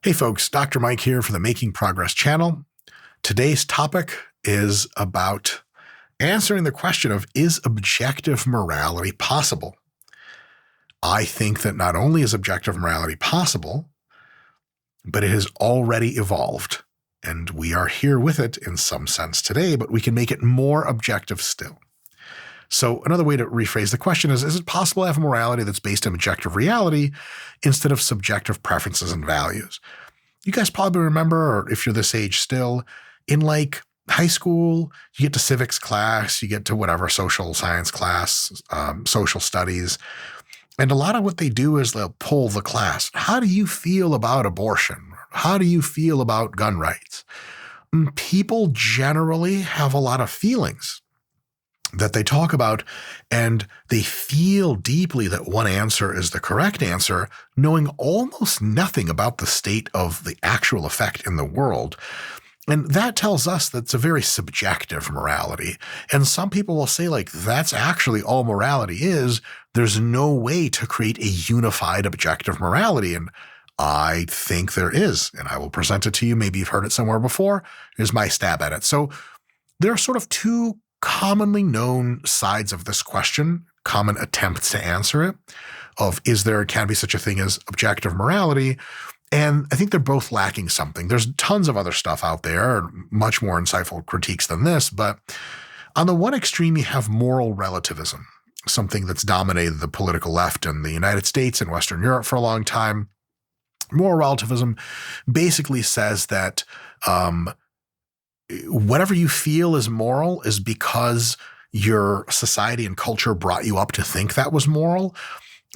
Hey folks, Dr. Mike here for the Making Progress channel. Today's topic is about answering the question of, is objective morality possible? I think that not only is objective morality possible, but it has already evolved. And we are here with it in some sense today, but we can make it more objective still. So another way to rephrase the question is it possible to have a morality that's based on objective reality instead of subjective preferences and values? You guys probably remember, or if you're this age still, in like high school, you get to civics class, you get to whatever social science class, social studies. And a lot of what they do is they'll poll the class. How do you feel about abortion? How do you feel about gun rights? People generally have a lot of feelings that they talk about, and they feel deeply that one answer is the correct answer, knowing almost nothing about the state of the actual effect in the world. And that tells us that it's a very subjective morality. And some people will say, like, that's actually all morality is. There's no way to create a unified objective morality. And I think there is, and I will present it to you. Maybe you've heard it somewhere before. Here's my stab at it. So there are sort of two commonly known sides of this question, common attempts to answer it, of can be such a thing as objective morality? And I think they're both lacking something. There's tons of other stuff out there, much more insightful critiques than this, but on the one extreme, you have moral relativism, something that's dominated the political left in the United States and Western Europe for a long time. Moral relativism basically says that whatever you feel is moral is because your society and culture brought you up to think that was moral.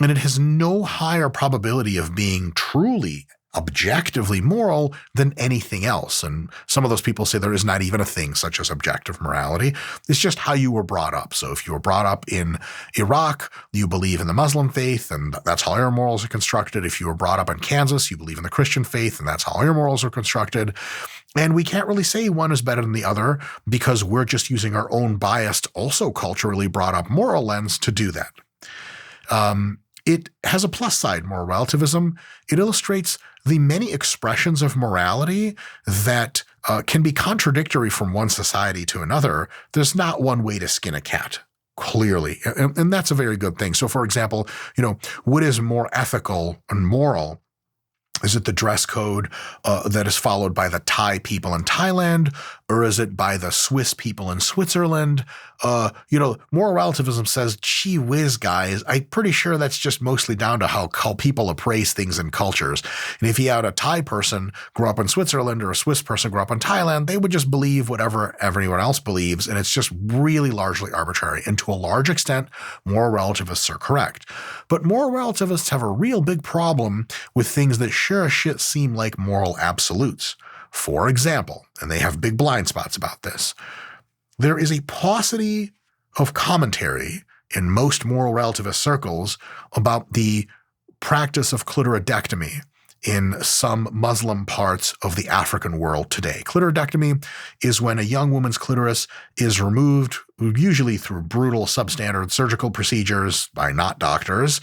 And it has no higher probability of being truly objectively moral than anything else. And some of those people say there is not even a thing such as objective morality. It's just how you were brought up. So if you were brought up in Iraq, you believe in the Muslim faith, and that's how your morals are constructed. If you were brought up in Kansas, you believe in the Christian faith, and that's how your morals are constructed. And we can't really say one is better than the other because we're just using our own biased, also culturally brought up moral lens to do that. It has a plus side, moral relativism. It illustrates the many expressions of morality that can be contradictory from one society to another. There's not one way to skin a cat, clearly. And that's a very good thing. So for example, what is more ethical and moral? Is it the dress code that is followed by the Thai people in Thailand, or is it by the Swiss people in Switzerland? Moral relativism says, gee whiz, guys, I'm pretty sure that's just mostly down to how people appraise things in cultures. And if you had a Thai person grow up in Switzerland or a Swiss person grow up in Thailand, they would just believe whatever everyone else believes, and it's just really largely arbitrary. And to a large extent, moral relativists are correct. But moral relativists have a real big problem with things that sure as shit seem like moral absolutes. For example, and they have big blind spots about this, there is a paucity of commentary in most moral relativist circles about the practice of clitoridectomy in some Muslim parts of the African world today. Clitoridectomy is when a young woman's clitoris is removed, usually through brutal substandard surgical procedures by not doctors.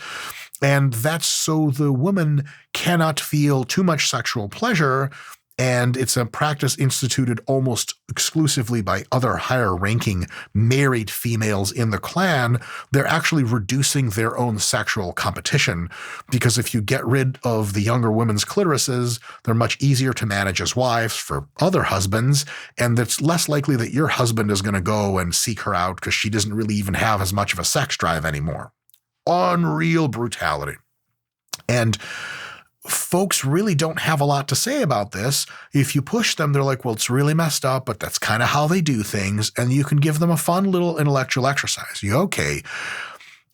And that's so the woman cannot feel too much sexual pleasure. And it's a practice instituted almost exclusively by other higher-ranking married females in the clan. They're actually reducing their own sexual competition because if you get rid of the younger women's clitorises, they're much easier to manage as wives for other husbands, and it's less likely that your husband is going to go and seek her out because she doesn't really even have as much of a sex drive anymore. Unreal brutality. And folks really don't have a lot to say about this. If you push them, they're like, well, it's really messed up, but that's kind of how they do things. And you can give them a fun little intellectual exercise. Okay,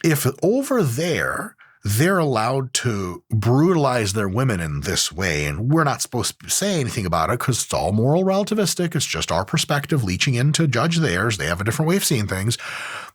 if over there, they're allowed to brutalize their women in this way, and we're not supposed to say anything about it because it's all moral relativistic. It's just our perspective leaching in to judge theirs. They have a different way of seeing things.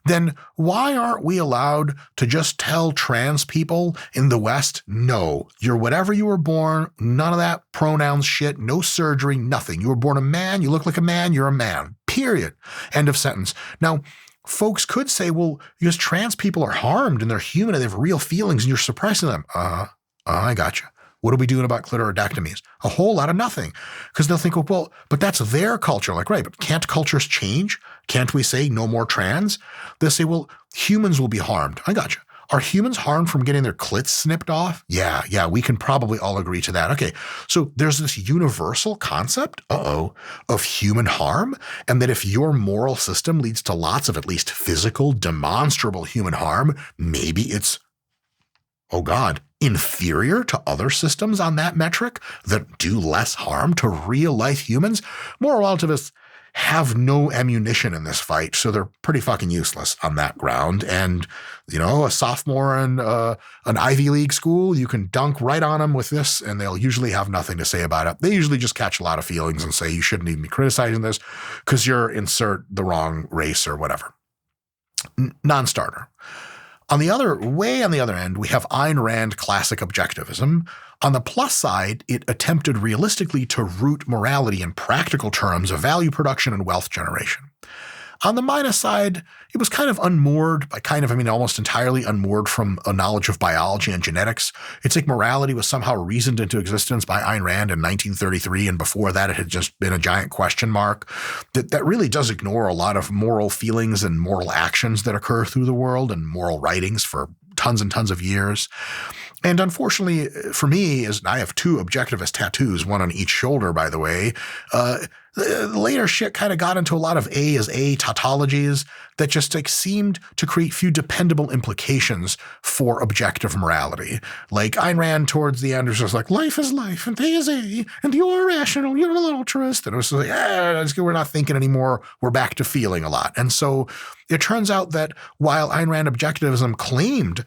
Then why aren't we allowed to just tell trans people in the West, no, you're whatever you were born, none of that pronouns shit, no surgery, nothing. You were born a man, you look like a man, you're a man, period. End of sentence. Now, folks could say, well, because trans people are harmed and they're human and they have real feelings and you're suppressing them. I gotcha. What are we doing about clitoridectomies? A whole lot of nothing. Because they'll think, well, but that's their culture. Like, right, but can't cultures change? Can't we say no more trans? They'll say, well, humans will be harmed. I got you. Are humans harmed from getting their clits snipped off? Yeah, we can probably all agree to that. Okay, so there's this universal concept, of human harm, and that if your moral system leads to lots of at least physical, demonstrable human harm, maybe it's, oh God, inferior to other systems on that metric that do less harm to real life humans. Moral relativists have no ammunition in this fight, so they're pretty fucking useless on that ground. And, a sophomore in an Ivy League school, you can dunk right on them with this, and they'll usually have nothing to say about it. They usually just catch a lot of feelings and say, you shouldn't even be criticizing this because you're insert the wrong race or whatever. Non-starter. On the other end, we have Ayn Rand classic objectivism. On the plus side, it attempted realistically to root morality in practical terms of value production and wealth generation. On the minus side, it was kind of unmoored, almost entirely unmoored from a knowledge of biology and genetics. It's like morality was somehow reasoned into existence by Ayn Rand in 1933, and before that it had just been a giant question mark. That really does ignore a lot of moral feelings and moral actions that occur through the world and moral writings for tons and tons of years. And unfortunately for me, as I have two objectivist tattoos, one on each shoulder, by the way, the later shit kind of got into a lot of A is A tautologies that just seemed to create few dependable implications for objective morality. Like Ayn Rand towards the end was just like, life is life, and A is A, and you're rational, you're an altruist. And it was like, we're not thinking anymore, we're back to feeling a lot. And so it turns out that while Ayn Rand objectivism claimed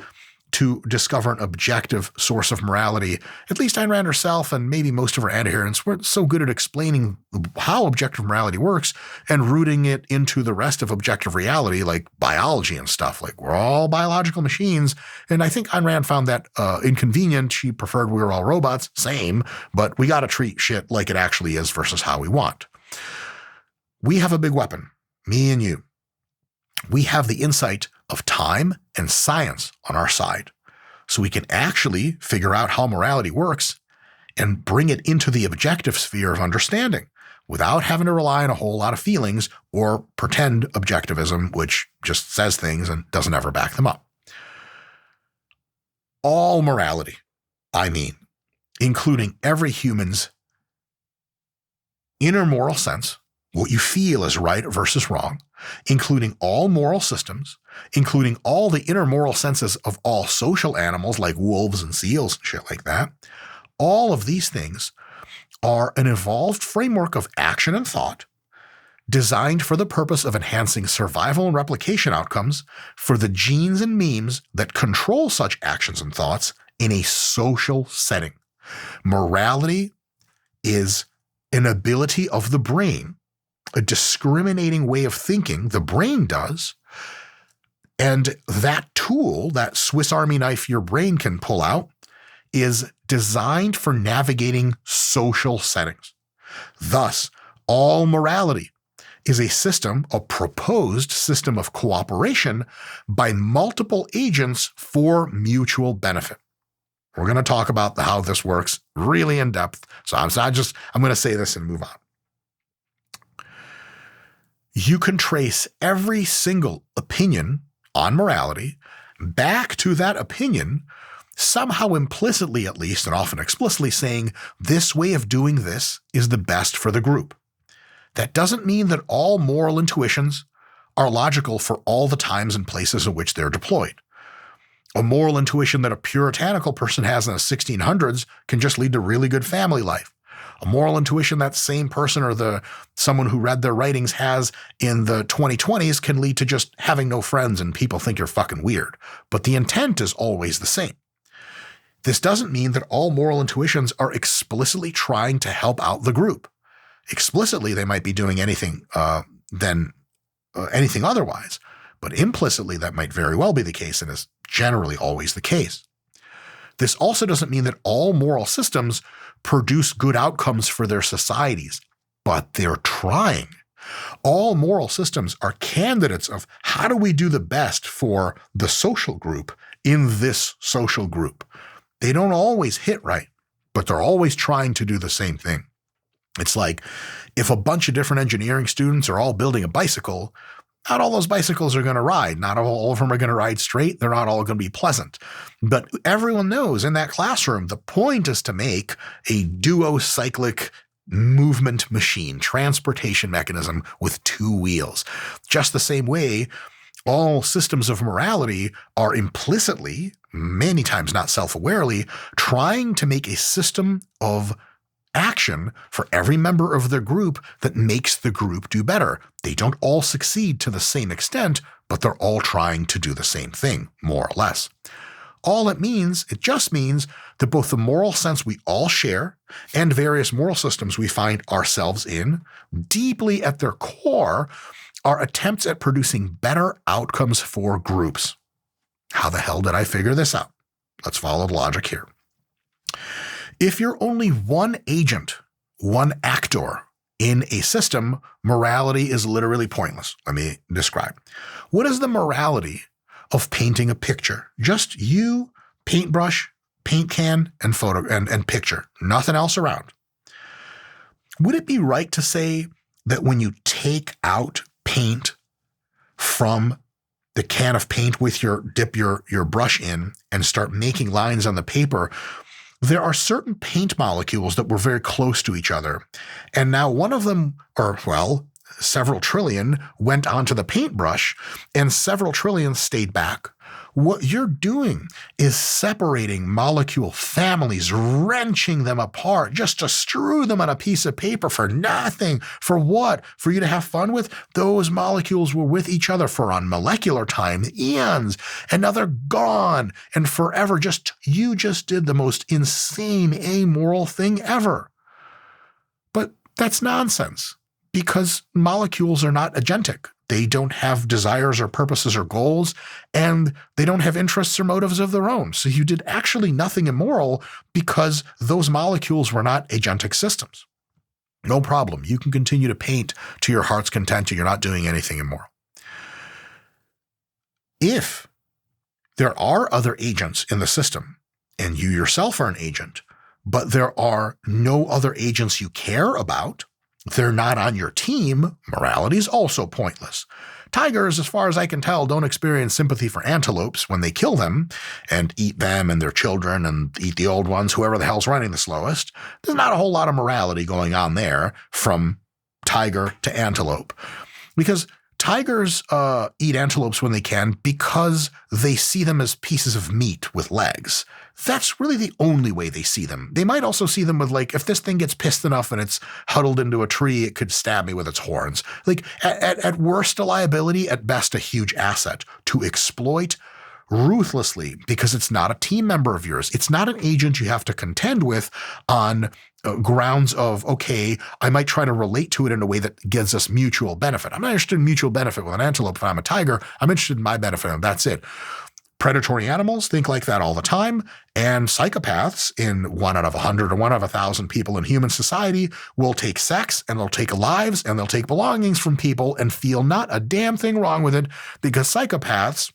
to discover an objective source of morality, at least Ayn Rand herself and maybe most of her adherents weren't so good at explaining how objective morality works and rooting it into the rest of objective reality like biology and stuff. Like, we're all biological machines. And I think Ayn Rand found that inconvenient. She preferred we were all robots, same, but we got to treat shit like it actually is versus how we want. We have a big weapon, me and you. We have the insight of time and science on our side. So we can actually figure out how morality works and bring it into the objective sphere of understanding without having to rely on a whole lot of feelings or pretend objectivism, which just says things and doesn't ever back them up. All morality, including every human's inner moral sense, what you feel is right versus wrong, including all moral systems, including all the inner moral senses of all social animals like wolves and seals and shit like that. All of these things are an evolved framework of action and thought designed for the purpose of enhancing survival and replication outcomes for the genes and memes that control such actions and thoughts in a social setting. Morality is an ability of the brain, a discriminating way of thinking the brain does, and that tool, that Swiss Army knife your brain can pull out, is designed for navigating social settings. Thus, all morality is a proposed system of cooperation by multiple agents for mutual benefit. We're going to talk about how this works really in depth, so I'm going to say this and move on. You can trace every single opinion on morality back to that opinion, somehow implicitly at least, and often explicitly saying this way of doing this is the best for the group. That doesn't mean that all moral intuitions are logical for all the times and places in which they're deployed. A moral intuition that a puritanical person has in the 1600s can just lead to really good family life. A moral intuition that same person or someone who read their writings has in the 2020s can lead to just having no friends and people think you're fucking weird. But the intent is always the same. This doesn't mean that all moral intuitions are explicitly trying to help out the group. Explicitly, they might be doing anything otherwise, but implicitly that might very well be the case and is generally always the case. This also doesn't mean that all moral systems produce good outcomes for their societies, but they're trying. All moral systems are candidates of how do we do the best for the social group in this social group. They don't always hit right. but they're always trying to do the same thing. It's like if a bunch of different engineering students are all building a bicycle, not all those bicycles are going to ride. Not all of them are going to ride straight. They're not all going to be pleasant. But everyone knows in that classroom, the point is to make a duocyclic movement machine, transportation mechanism with two wheels. Just the same way, all systems of morality are implicitly, many times not self-awarely, trying to make a system of action for every member of the group that makes the group do better. They don't all succeed to the same extent, but they're all trying to do the same thing, more or less. It just means that both the moral sense we all share and various moral systems we find ourselves in, deeply at their core, are attempts at producing better outcomes for groups. How the hell did I figure this out? Let's follow the logic here. If you're only one agent, one actor in a system, morality is literally pointless. Let me describe. What is the morality of painting a picture? Just you, paintbrush, paint can, and photo and picture. Nothing else around. Would it be right to say that when you take out paint from the can of paint with dip your brush in and start making lines on the paper, there are certain paint molecules that were very close to each other. And now one of them, several trillion, went onto the paintbrush and several trillion stayed back. What you're doing is separating molecule families, wrenching them apart just to strew them on a piece of paper for nothing. For what? For you to have fun with? Those molecules were with each other for on molecular time, eons, and now they're gone and forever. You just did the most insane amoral thing ever. But that's nonsense because molecules are not agentic. They don't have desires or purposes or goals, and they don't have interests or motives of their own. So you did actually nothing immoral because those molecules were not agentic systems. No problem. You can continue to paint to your heart's content and you're not doing anything immoral. If there are other agents in the system and you yourself are an agent, but there are no other agents you care about, they're not on your team, morality is also pointless. Tigers, as far as I can tell, don't experience sympathy for antelopes when they kill them and eat them and their children and eat the old ones, whoever the hell's running the slowest. There's not a whole lot of morality going on there from tiger to antelope. Because tigers eat antelopes when they can because they see them as pieces of meat with legs. That's really the only way they see them. They might also see them with, like, if this thing gets pissed enough and it's huddled into a tree, it could stab me with its horns. Like, at worst, a liability, at best, a huge asset to exploit ruthlessly because it's not a team member of yours. It's not an agent you have to contend with on grounds of, okay, I might try to relate to it in a way that gives us mutual benefit. I'm not interested in mutual benefit with an antelope if I'm a tiger. I'm interested in my benefit, and that's it. Predatory animals think like that all the time, and psychopaths in 1 out of 100 or 1 out of 1,000 people in human society will take sex and they'll take lives and they'll take belongings from people and feel not a damn thing wrong with it because psychopaths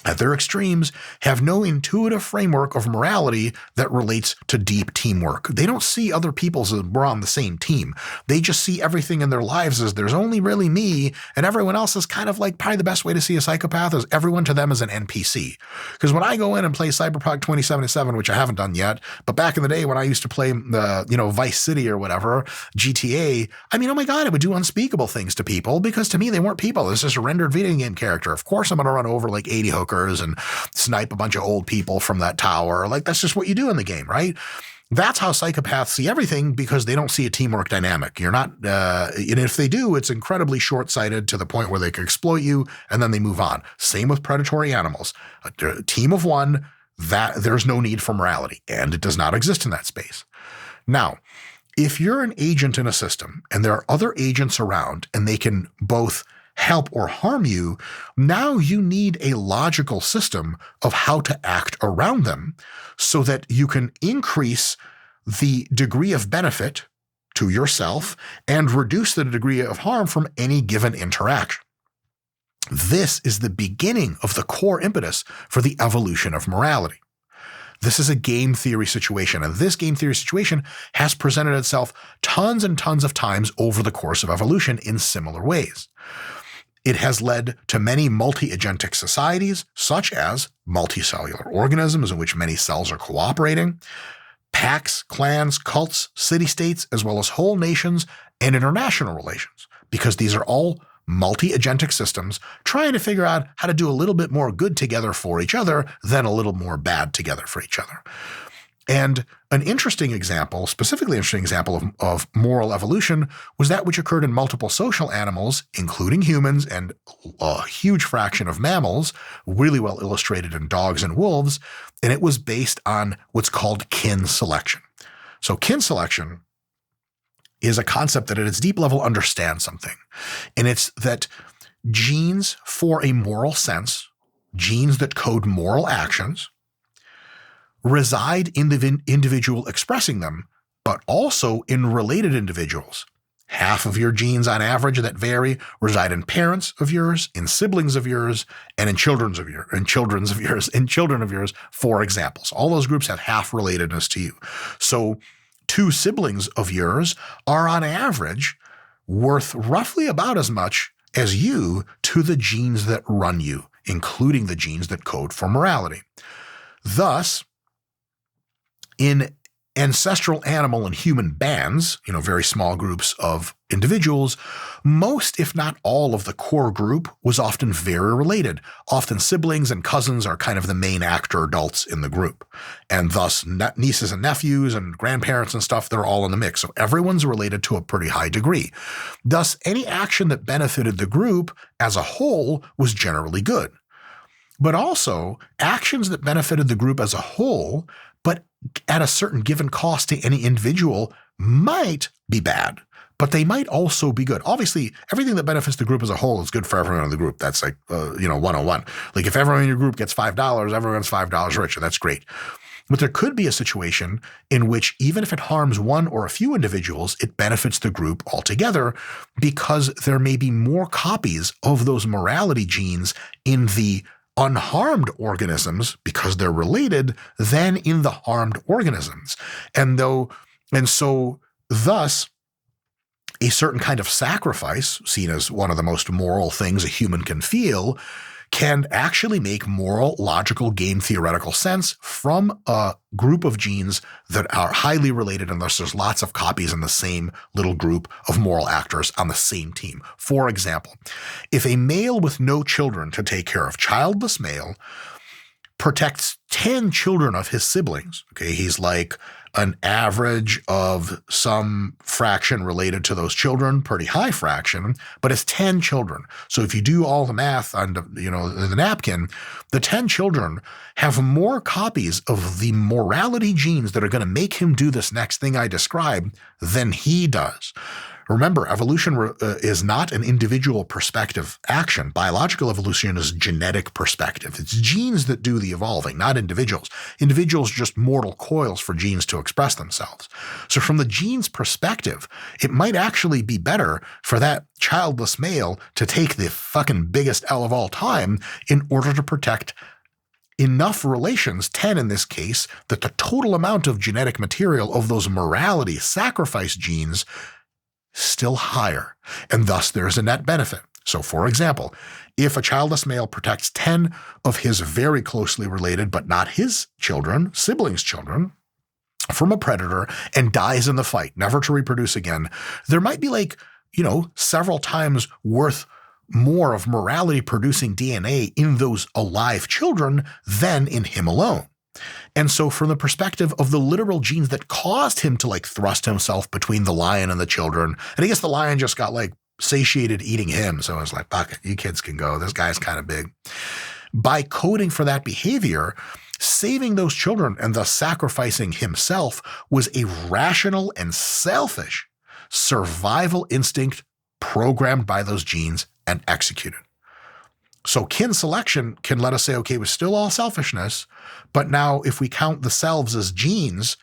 at their extremes have no intuitive framework of morality that relates to deep teamwork. They don't see other people as we're on the same team. They just see everything in their lives as there's only really me and everyone else is kind of like probably the best way to see a psychopath is everyone to them is an NPC. Because when I go in and play Cyberpunk 2077, which I haven't done yet, but back in the day when I used to play Vice City or whatever, GTA, I mean, oh my God, I would do unspeakable things to people because to me they weren't people. This is a rendered video game character. Of course I'm going to run over like 80 hookers and snipe a bunch of old people from that tower. Like, that's just what you do in the game, right? That's how psychopaths see everything because they don't see a teamwork dynamic. You're not, and if they do, it's incredibly short-sighted to the point where they can exploit you and then they move on. Same with predatory animals. A team of one, that there's no need for morality, and it does not exist in that space. Now, if you're an agent in a system and there are other agents around and they can both help or harm you, now you need a logical system of how to act around them so that you can increase the degree of benefit to yourself and reduce the degree of harm from any given interaction. This is the beginning of the core impetus for the evolution of morality. This is a game theory situation, and this game theory situation has presented itself tons and tons of times over the course of evolution in similar ways. It has led to many multi-agentic societies, such as multicellular organisms in which many cells are cooperating, packs, clans, cults, city-states, as well as whole nations and international relations, because these are all multi-agentic systems trying to figure out how to do a little bit more good together for each other than a little more bad together for each other. And an interesting example, specifically interesting example of moral evolution, was that which occurred in multiple social animals, including humans and a huge fraction of mammals, really well illustrated in dogs and wolves, and it was based on what's called kin selection. So kin selection is a concept that at its deep level understands something, and it's that genes for a moral sense, genes that code moral actions, reside in the individual expressing them, but also in related individuals. Half of your genes on average that vary reside in parents of yours, in siblings of yours, and in children of yours, for examples. All those groups have half relatedness to you. So 2 siblings of yours are on average worth roughly about as much as you to the genes that run you, including the genes that code for morality. Thus, in ancestral animal and human bands, very small groups of individuals, most, if not all, of the core group was often very related. Often siblings and cousins are kind of the main actor adults in the group. And thus nieces and nephews and grandparents and stuff, they're all in the mix. So everyone's related to a pretty high degree. Thus, any action that benefited the group as a whole was generally good. But also, actions that benefited the group as a whole, but at a certain given cost to any individual, might be bad, but they might also be good. Obviously, everything that benefits the group as a whole is good for everyone in the group. That's like, 101. Like if everyone in your group gets $5, everyone's $5 richer. That's great. But there could be a situation in which even if it harms one or a few individuals, it benefits the group altogether because there may be more copies of those morality genes in the unharmed organisms because they're related than in the harmed organisms. And so thus a certain kind of sacrifice, seen as one of the most moral things a human can feel, can actually make moral, logical, game theoretical sense from a group of genes that are highly related, and thus there's lots of copies in the same little group of moral actors on the same team. For example, if a male with no children to take care of, childless male, protects 10 children of his siblings, okay, he's like an average of some fraction related to those children, pretty high fraction, but it's 10 children. So if you do all the math on the napkin, the 10 children have more copies of the morality genes that are going to make him do this next thing I described than he does. Remember, evolution is not an individual perspective action. Biological evolution is genetic perspective. It's genes that do the evolving, not individuals. Individuals are just mortal coils for genes to express themselves. So from the gene's perspective, it might actually be better for that childless male to take the fucking biggest L of all time in order to protect enough relations, 10 in this case, that the total amount of genetic material of those morality sacrifice genes still higher, and thus there's a net benefit. So for example, if a childless male protects 10 of his very closely related but not his children, siblings' children, from a predator and dies in the fight, never to reproduce again, there might be several times worth more of morality producing DNA in those alive children than in him alone. And so from the perspective of the literal genes that caused him to thrust himself between the lion and the children, and I guess the lion just got satiated eating him. So I was like, fuck it, you kids can go. This guy's kind of big. By coding for that behavior, saving those children and thus sacrificing himself was a rational and selfish survival instinct programmed by those genes and executed. So kin selection can let us say, okay, it was still all selfishness, but now if we count the selves as genes,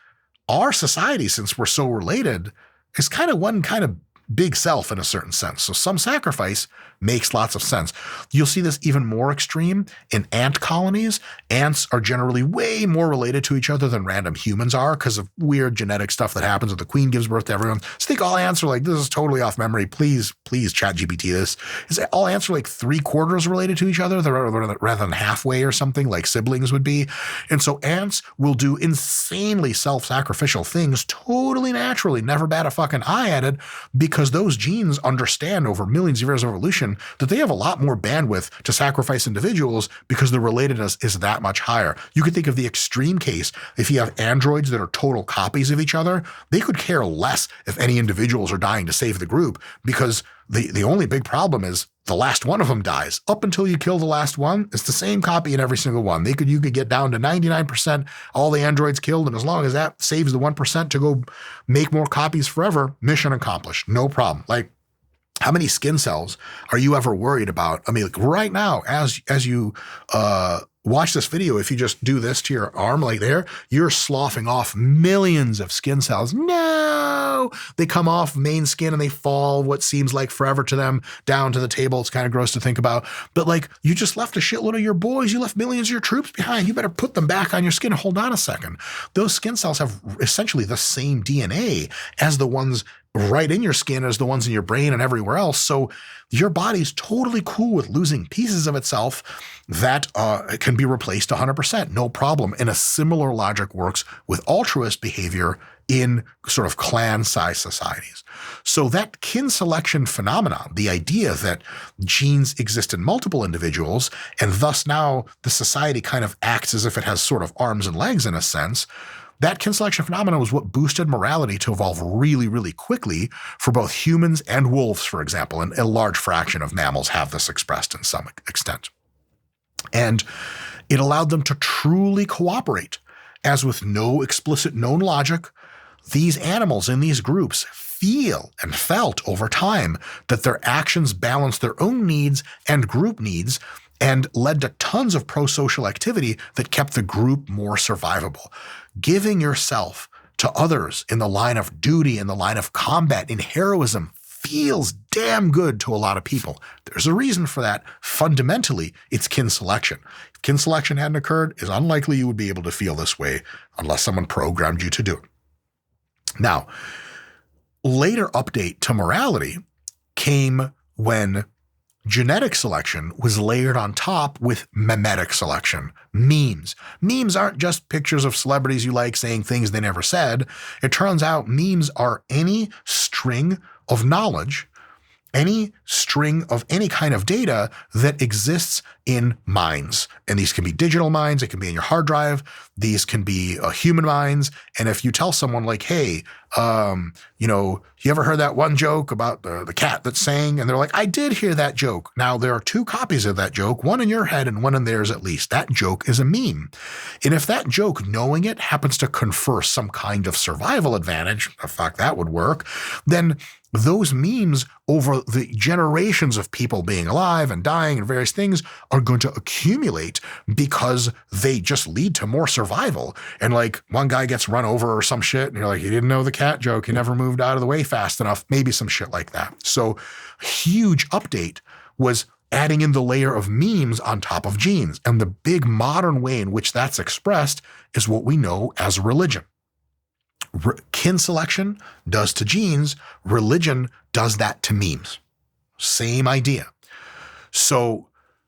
our society, since we're so related, is kind of one kind of big self in a certain sense. So some sacrifice makes lots of sense. You'll see this even more extreme in ant colonies. Ants are generally way more related to each other than random humans are because of weird genetic stuff that happens when the queen gives birth to everyone. So I think all ants are like, this is totally off memory. Please chat GPT this. Is that all ants are like 3/4 related to each other rather than halfway or something like siblings would be. And so ants will do insanely self-sacrificial things totally naturally, never bat a fucking eye at it, because those genes understand over millions of years of evolution that they have a lot more bandwidth to sacrifice individuals because the relatedness is that much higher. You could think of the extreme case. If you have androids that are total copies of each other, they could care less if any individuals are dying to save the group, because the only big problem is the last one of them dies. Up until you kill the last one, it's the same copy in every single one. You could get down to 99%, all the androids killed, and as long as that saves the 1% to go make more copies forever, mission accomplished. No problem. Like, how many skin cells are you ever worried about? I mean, like right now, as you watch this video, if you just do this to your arm like there, you're sloughing off millions of skin cells. No, they come off main skin and they fall what seems like forever to them down to the table. It's kind of gross to think about. But like, you just left a shitload of your boys. You left millions of your troops behind. You better put them back on your skin. Hold on a second. Those skin cells have essentially the same DNA as the ones right in your skin as the ones in your brain and everywhere else. So your body's totally cool with losing pieces of itself that can be replaced 100%, no problem. And a similar logic works with altruist behavior in sort of clan-sized societies. So that kin selection phenomenon, the idea that genes exist in multiple individuals, and thus now the society kind of acts as if it has sort of arms and legs in a sense, that kin selection phenomenon was what boosted morality to evolve really, really quickly for both humans and wolves, for example, and a large fraction of mammals have this expressed in some extent. And it allowed them to truly cooperate, as with no explicit known logic, these animals in these groups feel and felt over time that their actions balanced their own needs and group needs and led to tons of pro-social activity that kept the group more survivable. Giving yourself to others in the line of duty, in the line of combat, in heroism feels damn good to a lot of people. There's a reason for that. Fundamentally, it's kin selection. If kin selection hadn't occurred, it's unlikely you would be able to feel this way unless someone programmed you to do it. Now, later update to morality came when genetic selection was layered on top with memetic selection, memes. Memes aren't just pictures of celebrities you like saying things they never said. It turns out memes are any string of knowledge, any string of any kind of data that exists in minds. And these can be digital minds. It can be in your hard drive. These can be human minds. And if you tell someone like, hey, you ever heard that one joke about the cat that sang? And they're like, I did hear that joke. Now there are two copies of that joke, one in your head and one in theirs at least. That joke is a meme. And if that joke, knowing it, happens to confer some kind of survival advantage, the fuck that would work, then those memes over the generations of people being alive and dying and various things are going to accumulate because they just lead to more survival. And like one guy gets run over or some shit and you're like, he didn't know the cat joke. He never moved out of the way fast enough. Maybe some shit like that. So huge update was adding in the layer of memes on top of genes. And the big modern way in which that's expressed is what we know as religion. Kin selection does to genes, religion does that to memes. Same idea. So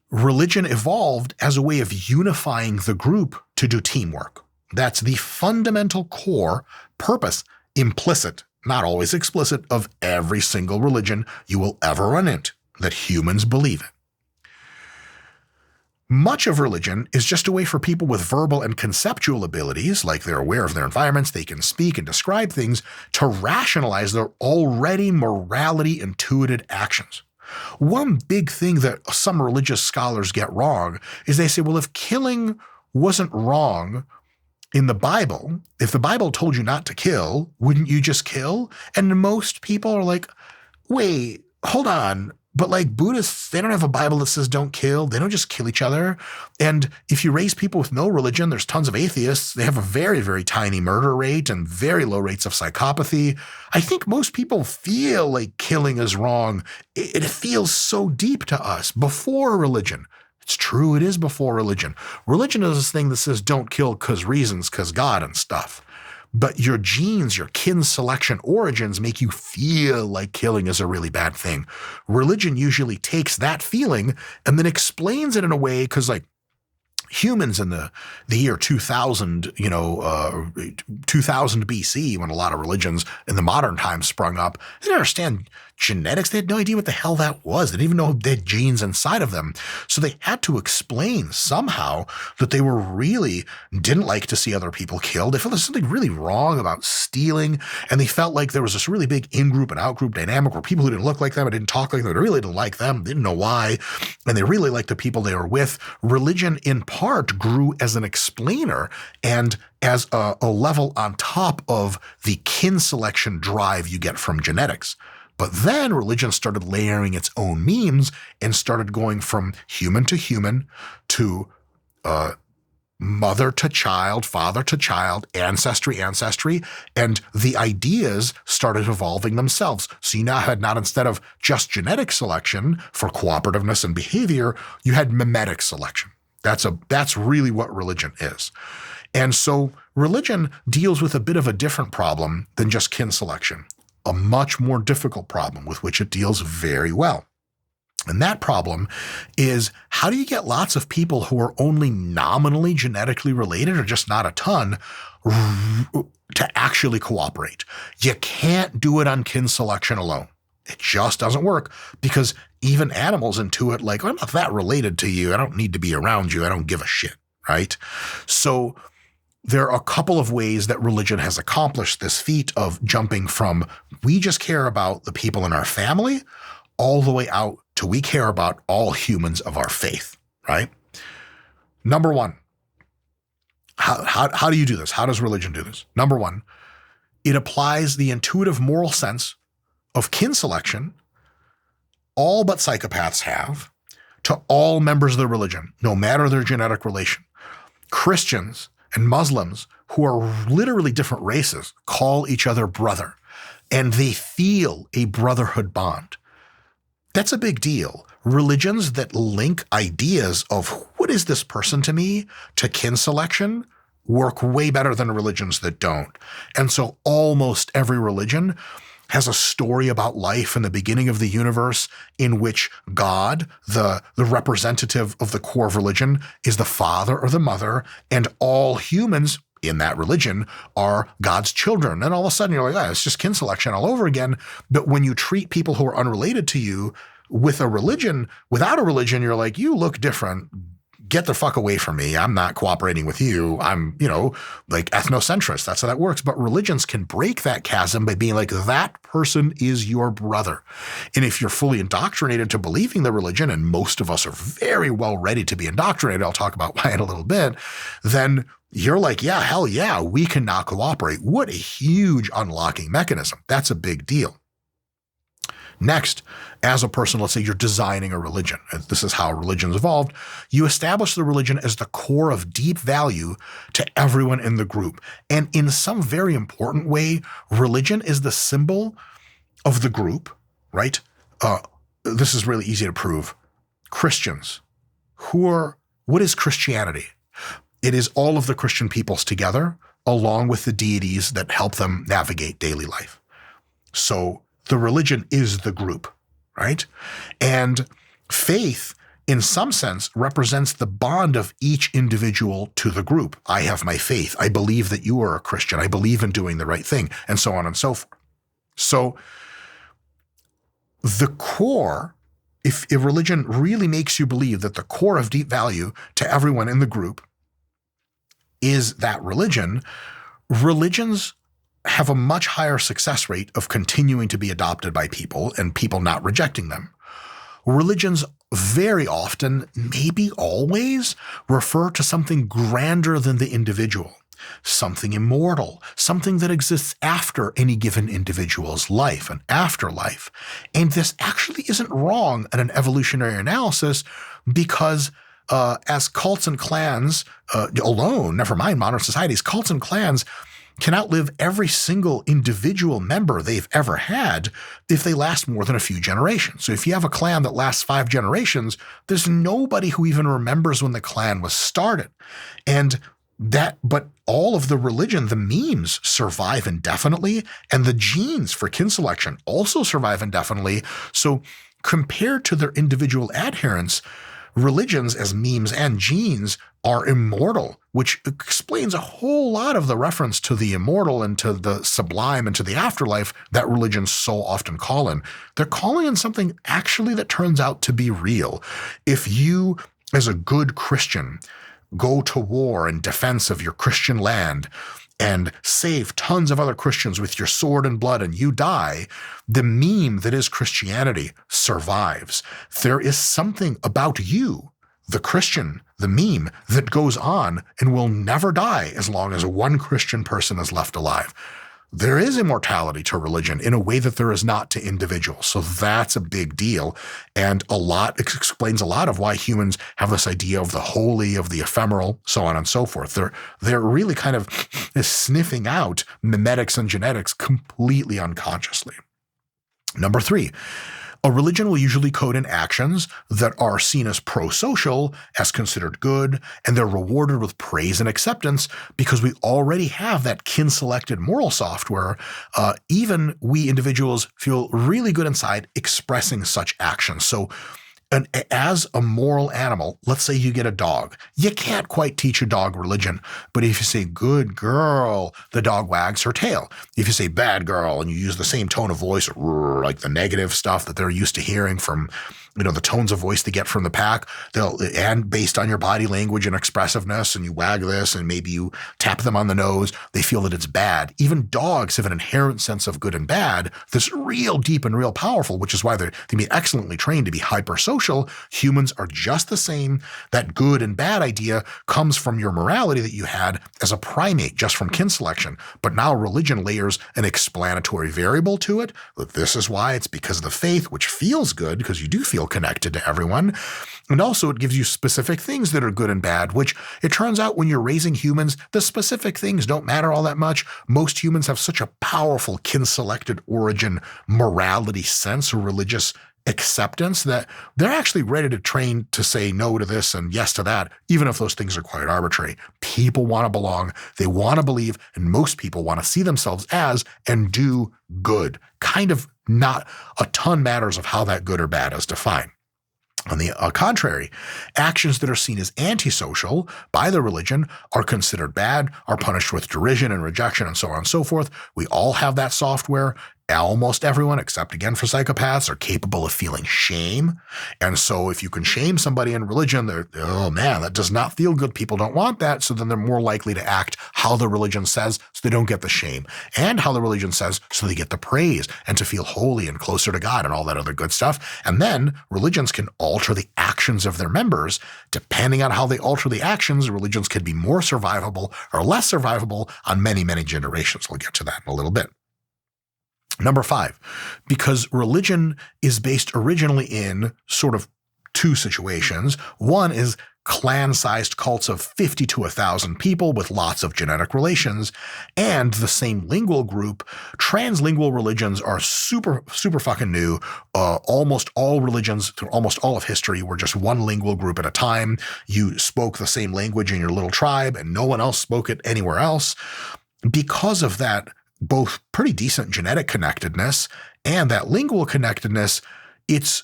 religion evolved as a way of unifying the group to do teamwork. That's the fundamental core purpose, implicit, not always explicit, of every single religion you will ever run into, that humans believe in. Much of religion is just a way for people with verbal and conceptual abilities, like they're aware of their environments, they can speak and describe things, to rationalize their already morality intuited actions. One big thing that some religious scholars get wrong is they say, well, if killing wasn't wrong in the Bible, if the Bible told you not to kill, wouldn't you just kill? And most people are like, wait, hold on. But like Buddhists, they don't have a Bible that says don't kill. They don't just kill each other. And if you raise people with no religion, there's tons of atheists. They have a very, very tiny murder rate and very low rates of psychopathy. I think most people feel like killing is wrong. It feels so deep to us before religion. It's true, it is before religion. Religion is this thing that says don't kill because reasons, because God and stuff. But your genes, your kin selection origins make you feel like killing is a really bad thing. Religion usually takes that feeling and then explains it in a way, because like humans in the year 2000, 2000 BC, when a lot of religions in the modern times sprung up, they didn't understand genetics. They had no idea what the hell that was. They didn't even know they had genes inside of them. So they had to explain somehow that they were really didn't like to see other people killed. They felt there's something really wrong about stealing. And they felt like there was this really big in-group and out-group dynamic where people who didn't look like them and didn't talk like them, they really didn't like them, didn't know why. And they really liked the people they were with. Religion in part grew as an explainer and as a level on top of the kin selection drive you get from genetics. But then religion started layering its own memes and started going from human to mother to child, father to child, ancestry, and the ideas started evolving themselves. So you now had not, instead of just genetic selection for cooperativeness and behavior, you had mimetic selection. That's really what religion is. And so religion deals with a bit of a different problem than just kin selection, a much more difficult problem with which it deals very well. And that problem is, how do you get lots of people who are only nominally genetically related, or just not a ton, to actually cooperate? You can't do it on kin selection alone. It just doesn't work, because even animals intuit like, I'm not that related to you. I don't need to be around you. I don't give a shit, right? So there are a couple of ways that religion has accomplished this feat of jumping from we just care about the people in our family all the way out to we care about all humans of our faith, right? Number one, how do you do this? How does religion do this? Number one, it applies the intuitive moral sense of kin selection all but psychopaths have to all members of the religion, no matter their genetic relation. Christians and Muslims, who are literally different races, call each other brother, and they feel a brotherhood bond. That's a big deal. Religions that link ideas of what is this person to me to kin selection work way better than religions that don't. And so almost every religion has a story about life in the beginning of the universe in which God, the representative of the core of religion, is the father or the mother, and all humans in that religion are God's children. And all of a sudden you're like, it's just kin selection all over again. But when you treat people who are unrelated to you with a religion, without a religion, you're like, you look different. Get the fuck away from me. I'm not cooperating with you. I'm, like ethnocentrist. That's how that works. But religions can break that chasm by being like, that person is your brother. And if you're fully indoctrinated to believing the religion, and most of us are very well ready to be indoctrinated, I'll talk about why in a little bit, then you're like, yeah, hell yeah, we can now cooperate. What a huge unlocking mechanism. That's a big deal. Next, as a person, let's say you're designing a religion. This is how religions evolved. You establish the religion as the core of deep value to everyone in the group. And in some very important way, religion is the symbol of the group, right? This is really easy to prove. Christians, what is Christianity? It is all of the Christian peoples together, along with the deities that help them navigate daily life. So the religion is the group, right? And faith, in some sense, represents the bond of each individual to the group. I have my faith. I believe that you are a Christian. I believe in doing the right thing, and so on and so forth. So the core, if religion really makes you believe that the core of deep value to everyone in the group is that religion, religions have a much higher success rate of continuing to be adopted by people and people not rejecting them. Religions very often, maybe always, refer to something grander than the individual. something immortal, something that exists after any given individual's life, an afterlife. And this actually isn't wrong in an evolutionary analysis because as cults and clans alone, never mind modern societies, cults and clans can outlive every single individual member they've ever had if they last more than a few generations. So if you have a clan that lasts 5 generations, there's nobody who even remembers when the clan was started. But all of the religion, the memes survive indefinitely, and the genes for kin selection also survive indefinitely. So compared to their individual adherents, religions as memes and genes are immortal, which explains a whole lot of the reference to the immortal and to the sublime and to the afterlife that religions so often call in. They're calling in something actually that turns out to be real. If you, as a good Christian, go to war in defense of your Christian land and save tons of other Christians with your sword and blood and you die, the meme that is Christianity survives. There is something about you, the Christian, the meme, that goes on and will never die as long as one Christian person is left alive. There is immortality to religion in a way that there is not to individuals. So that's a big deal. And explains a lot of why humans have this idea of the holy, of the ephemeral, so on and so forth. They're really kind of sniffing out mimetics and genetics completely unconsciously. Number 3, a religion will usually code in actions that are seen as pro-social, as considered good, and they're rewarded with praise and acceptance because we already have that kin-selected moral software. Even we individuals feel really good inside expressing such actions. So as a moral animal, let's say you get a dog. You can't quite teach a dog religion, but if you say good girl, the dog wags her tail. If you say bad girl and you use the same tone of voice, like the negative stuff that they're used to hearing from, the tones of voice they get from the pack, and based on your body language and expressiveness, and you wag this and maybe you tap them on the nose, they feel that it's bad. Even dogs have an inherent sense of good and bad that's real deep and real powerful, which is why they can be excellently trained to be hypersocial. Humans are just the same. That good and bad idea comes from your morality that you had as a primate, just from kin selection. But now religion layers an explanatory variable to it. This is why it's because of the faith, which feels good because you do feel connected to everyone. And also it gives you specific things that are good and bad, which it turns out when you're raising humans, the specific things don't matter all that much. Most humans have such a powerful kin-selected origin morality sense or religious acceptance that they're actually ready to train to say no to this and yes to that, even if those things are quite arbitrary. People want to belong, they want to believe, and most people want to see themselves as and do good. Kind of not a ton matters of how that good or bad is defined. On the contrary, actions that are seen as antisocial by the religion are considered bad, are punished with derision and rejection and so on and so forth. We all have that software. Almost everyone, except again for psychopaths, are capable of feeling shame. And so if you can shame somebody in religion, they're, oh man, that does not feel good. People don't want that. So then they're more likely to act how the religion says so they don't get the shame, and how the religion says so they get the praise and to feel holy and closer to God and all that other good stuff. And then religions can alter the actions of their members. Depending on how they alter the actions, religions can be more survivable or less survivable on many, many generations. We'll get to that in a little bit. Number 5, because religion is based originally in sort of 2 situations. One is clan-sized cults of 50 to 1,000 people with lots of genetic relations, and the same lingual group. Translingual religions are super fucking new. Almost all religions through almost all of history were just one lingual group at a time. You spoke the same language in your little tribe, and no one else spoke it anywhere else. Because of that, both pretty decent genetic connectedness and that lingual connectedness, it's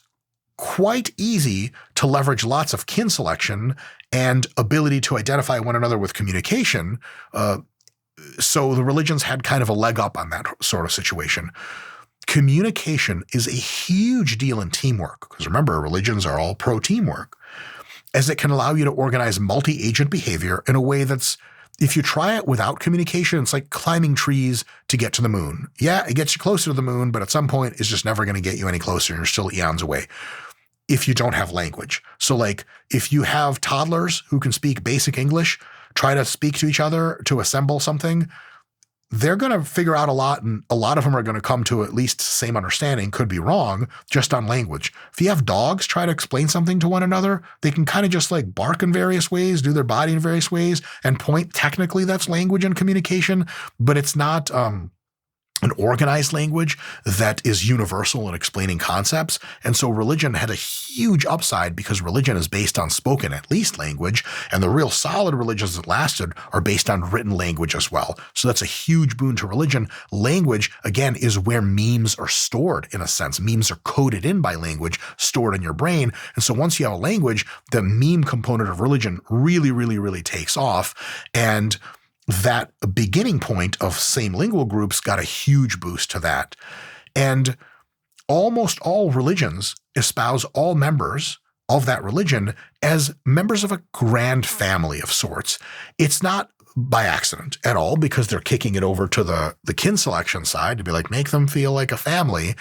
quite easy to leverage lots of kin selection and ability to identify one another with communication. So the religions had kind of a leg up on that sort of situation. Communication is a huge deal in teamwork, because remember, religions are all pro-teamwork, as it can allow you to organize multi-agent behavior in a way that's, if you try it without communication, it's like climbing trees to get to the moon. Yeah, it gets you closer to the moon, but at some point it's just never going to get you any closer and you're still eons away if you don't have language. So like if you have toddlers who can speak basic English, try to speak to each other to assemble something, they're going to figure out a lot, and a lot of them are going to come to at least the same understanding, could be wrong, just on language. If you have dogs try to explain something to one another, they can kind of just like bark in various ways, do their body in various ways, and point. Technically, that's language and communication, but it's not an organized language that is universal in explaining concepts. And so religion had a huge upside because religion is based on spoken, at least language, and the real solid religions that lasted are based on written language as well. So that's a huge boon to religion. Language, again, is where memes are stored in a sense. Memes are coded in by language, stored in your brain. And so once you have a language, the meme component of religion really, really, really takes off. And that beginning point of same lingual groups got a huge boost to that. And almost all religions espouse all members of that religion as members of a grand family of sorts. It's not by accident at all, because they're kicking it over to the kin selection side to be like, make them feel like a family.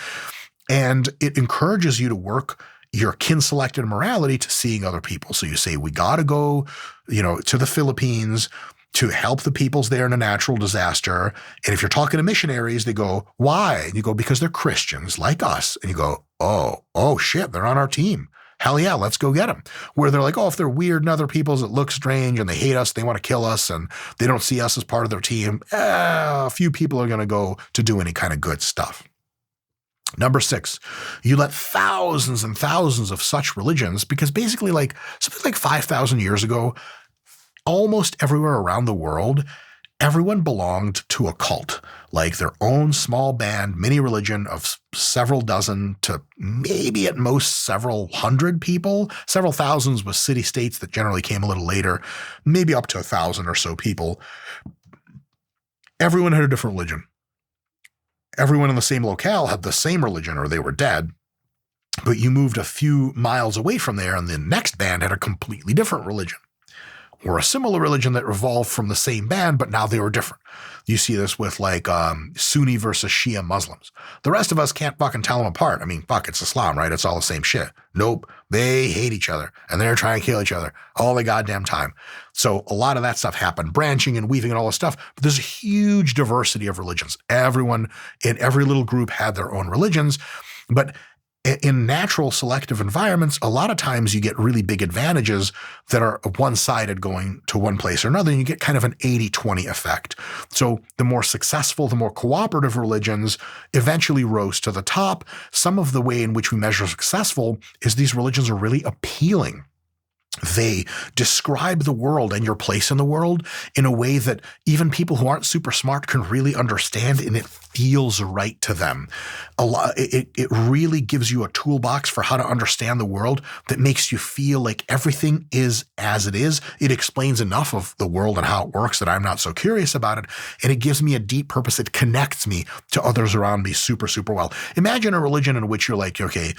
And it encourages you to work your kin selected morality to seeing other people. So you say, we got to go, to the Philippines to help the peoples there in a natural disaster. And if you're talking to missionaries, they go, why? And you go, because they're Christians like us. And you go, oh shit, they're on our team. Hell yeah, let's go get them. Where they're like, if they're weird and other peoples that look strange and they hate us, they want to kill us and they don't see us as part of their team, a few people are going to go to do any kind of good stuff. Number 6, you let thousands and thousands of such religions, because basically something like 5,000 years ago, almost everywhere around the world, everyone belonged to a cult, like their own small band, mini religion of several dozen to maybe at most several hundred people. Several thousands with city-states that generally came a little later, maybe up to 1,000 or so people. Everyone had a different religion. Everyone in the same locale had the same religion or they were dead. But you moved a few miles away from there and the next band had a completely different religion, or a similar religion that evolved from the same band, but now they were different. You see this with Sunni versus Shia Muslims. The rest of us can't fucking tell them apart. I mean, fuck, it's Islam, right? It's all the same shit. Nope. They hate each other and they're trying to kill each other all the goddamn time. So a lot of that stuff happened, branching and weaving and all this stuff. But there's a huge diversity of religions. Everyone in every little group had their own religions. But in natural selective environments, a lot of times you get really big advantages that are one-sided going to one place or another, and you get kind of an 80-20 effect. So the more successful, the more cooperative religions eventually rose to the top. Some of the way in which we measure successful is these religions are really appealing. They describe the world and your place in the world in a way that even people who aren't super smart can really understand, and it feels right to them. It really gives you a toolbox for how to understand the world that makes you feel like everything is as it is. It explains enough of the world and how it works that I'm not so curious about it, and it gives me a deep purpose. It connects me to others around me super, super well. Imagine a religion in which you're like, okay,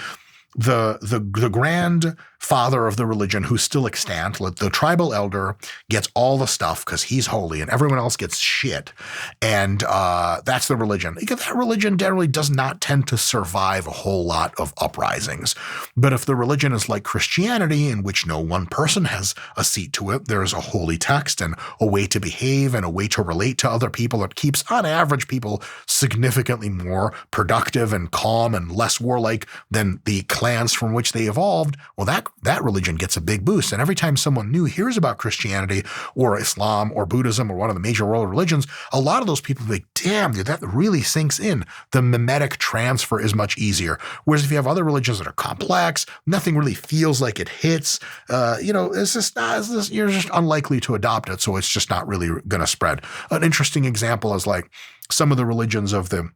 the grandfather of the religion who's still extant, the tribal elder, gets all the stuff because he's holy and everyone else gets shit. And that's the religion. That religion generally does not tend to survive a whole lot of uprisings. But if the religion is like Christianity, in which no one person has a seat to it, there's a holy text and a way to behave and a way to relate to other people that keeps, on average, people significantly more productive and calm and less warlike than the clans from which they evolved, well, that religion gets a big boost. And every time someone new hears about Christianity or Islam or Buddhism or one of the major world religions, a lot of those people be like, damn, dude, that really sinks in. The mimetic transfer is much easier. Whereas if you have other religions that are complex, nothing really feels like it hits, it's just you're just unlikely to adopt it. So it's just not really going to spread. An interesting example is like some of the religions of the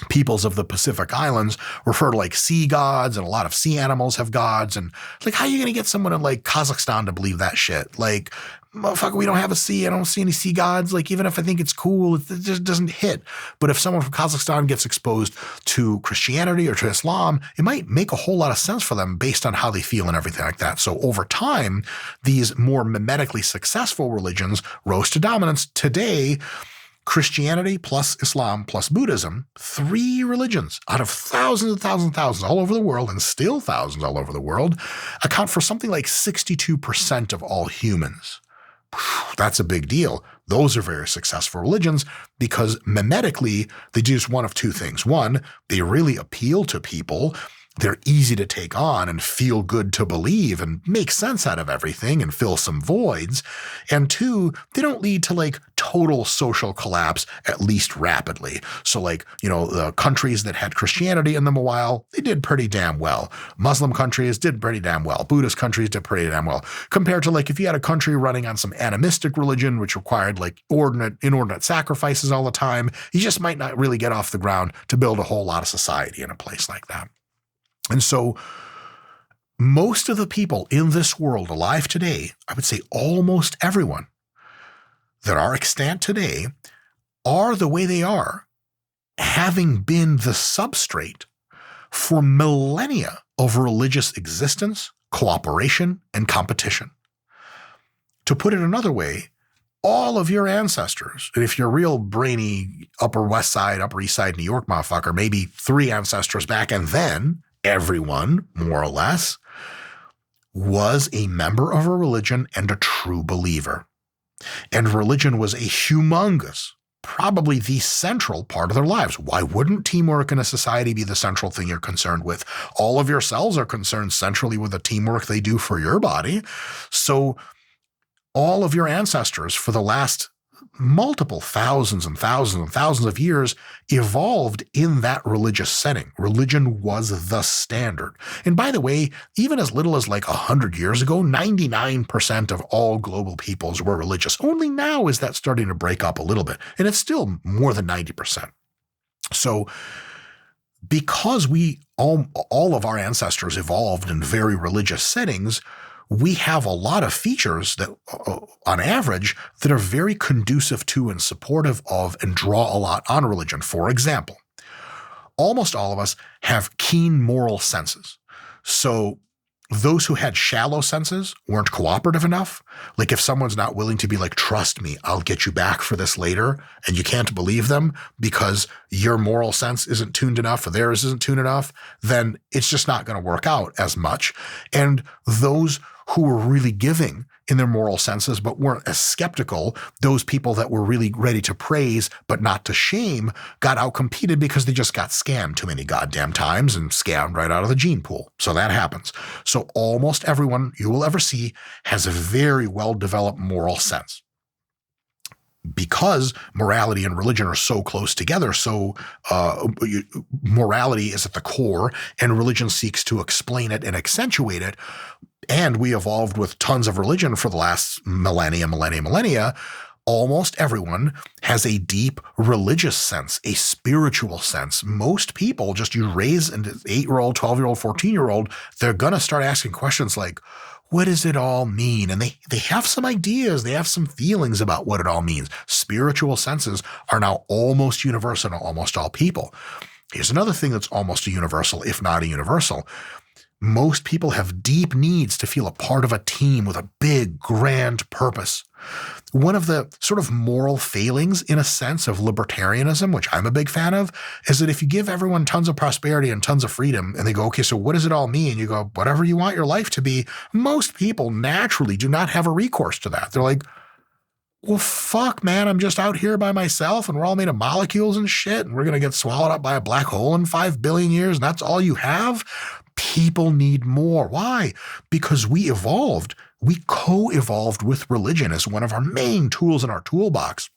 peoples of the Pacific Islands refer to like sea gods, and a lot of sea animals have gods. And like, how are you going to get someone in like Kazakhstan to believe that shit? Like, motherfucker, we don't have a sea. I don't see any sea gods. Like, even if I think it's cool, it just doesn't hit. But if someone from Kazakhstan gets exposed to Christianity or to Islam, it might make a whole lot of sense for them based on how they feel and everything like that. So over time, these more mimetically successful religions rose to dominance. Today, Christianity plus Islam plus Buddhism, 3 religions out of thousands and thousands and thousands all over the world, and still thousands all over the world, account for something like 62% of all humans. That's a big deal. Those are very successful religions because mimetically, they do one of two things. One, they really appeal to people. They're easy to take on and feel good to believe and make sense out of everything and fill some voids. And two, they don't lead to like total social collapse, at least rapidly. So like, the countries that had Christianity in them a while, they did pretty damn well. Muslim countries did pretty damn well. Buddhist countries did pretty damn well. Compared to like if you had a country running on some animistic religion, which required like inordinate sacrifices all the time, you just might not really get off the ground to build a whole lot of society in a place like that. And so most of the people in this world alive today, I would say almost everyone that are extant today, are the way they are, having been the substrate for millennia of religious existence, cooperation, and competition. To put it another way, all of your ancestors, and if you're a real brainy Upper West Side, Upper East Side New York motherfucker, maybe 3 ancestors back, and then everyone, more or less, was a member of a religion and a true believer. And religion was a humongous, probably the central part of their lives. Why wouldn't teamwork in a society be the central thing you're concerned with? All of your cells are concerned centrally with the teamwork they do for your body. So all of your ancestors for the last multiple thousands and thousands and thousands of years evolved in that religious setting. Religion was the standard. And by the way, even as little as like 100 years ago, 99% of all global peoples were religious. Only now is that starting to break up a little bit, and it's still more than 90%. So because all of our ancestors evolved in very religious settings, we have a lot of features that, on average, that are very conducive to and supportive of and draw a lot on religion. For example, almost all of us have keen moral senses. So those who had shallow senses weren't cooperative enough. Like if someone's not willing to be like, trust me, I'll get you back for this later, and you can't believe them because your moral sense isn't tuned enough or theirs isn't tuned enough, then it's just not going to work out as much. And those who were really giving in their moral senses but weren't as skeptical, those people that were really ready to praise but not to shame, got outcompeted because they just got scammed too many goddamn times and scammed right out of the gene pool. So that happens. So almost everyone you will ever see has a very well-developed moral sense. Because morality and religion are so close together, so morality is at the core and religion seeks to explain it and accentuate it, and we evolved with tons of religion for the last millennia, almost everyone has a deep religious sense, a spiritual sense. Most people, just you raise an 8-year-old, 12-year-old, 14-year-old, they're going to start asking questions like, what does it all mean? And they have some ideas, they have some feelings about what it all means. Spiritual senses are now almost universal to almost all people. Here's another thing that's almost a universal, if not a universal. Most people have deep needs to feel a part of a team with a big, grand purpose. One of the sort of moral failings, in a sense, of libertarianism, which I'm a big fan of, is that if you give everyone tons of prosperity and tons of freedom, and they go, okay, so what does it all mean? You go, whatever you want your life to be. Most people naturally do not have a recourse to that. They're like, well, fuck, man, I'm just out here by myself, and we're all made of molecules and shit, and we're going to get swallowed up by a black hole in 5 billion years, and that's all you have? People need more. Why? Because we evolved. We co-evolved with religion as one of our main tools in our toolbox.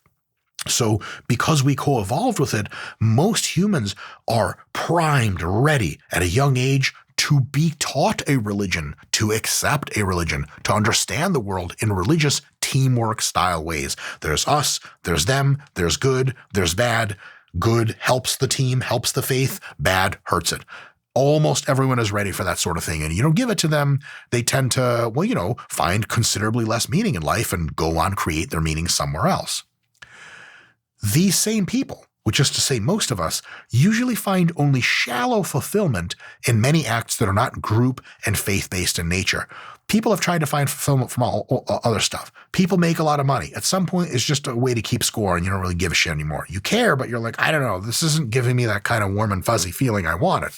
So because we co-evolved with it, most humans are primed, ready at a young age to be taught a religion, to accept a religion, to understand the world in religious teamwork style ways. There's us, there's them, there's good, there's bad. Good helps the team, helps the faith, bad hurts it. Almost everyone is ready for that sort of thing. And you don't give it to them, they tend to, find considerably less meaning in life and go on, create their meaning somewhere else. These same people, which is to say most of us, usually find only shallow fulfillment in many acts that are not group and faith-based in nature. People have tried to find fulfillment from all other stuff. People make a lot of money. At some point, it's just a way to keep score and you don't really give a shit anymore. You care, but you're like, I don't know, this isn't giving me that kind of warm and fuzzy feeling I wanted.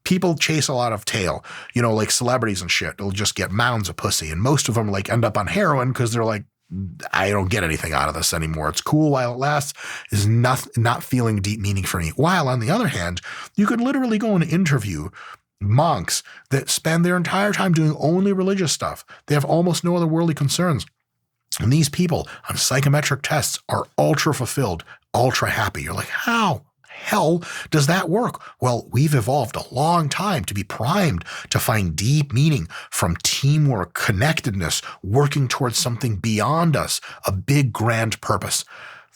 People chase a lot of tail, like celebrities and shit. They'll just get mounds of pussy. And most of them end up on heroin because they're like, I don't get anything out of this anymore. It's cool while it lasts, is not feeling deep meaning for me. While on the other hand, you could literally go and interview monks that spend their entire time doing only religious stuff. They have almost no other worldly concerns. And these people on psychometric tests are ultra fulfilled, ultra happy. You're like, how hell does that work? Well, we've evolved a long time to be primed to find deep meaning from teamwork, connectedness, working towards something beyond us, a big grand purpose.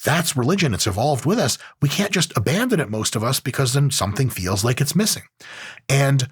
That's religion. It's evolved with us. We can't just abandon it, most of us, because then something feels like it's missing. And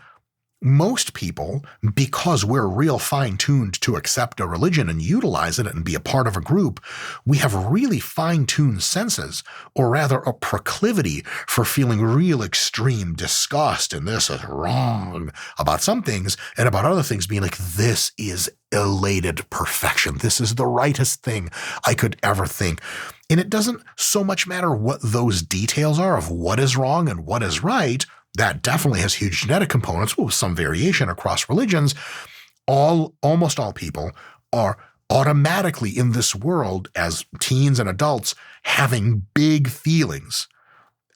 most people, because we're real fine-tuned to accept a religion and utilize it and be a part of a group, we have really fine-tuned senses, or rather a proclivity for feeling real extreme disgust and this is wrong about some things, and about other things being like, this is elated perfection. This is the rightest thing I could ever think. And it doesn't so much matter what those details are of what is wrong and what is right. That definitely has huge genetic components with some variation across religions. Almost all people are automatically in this world as teens and adults having big feelings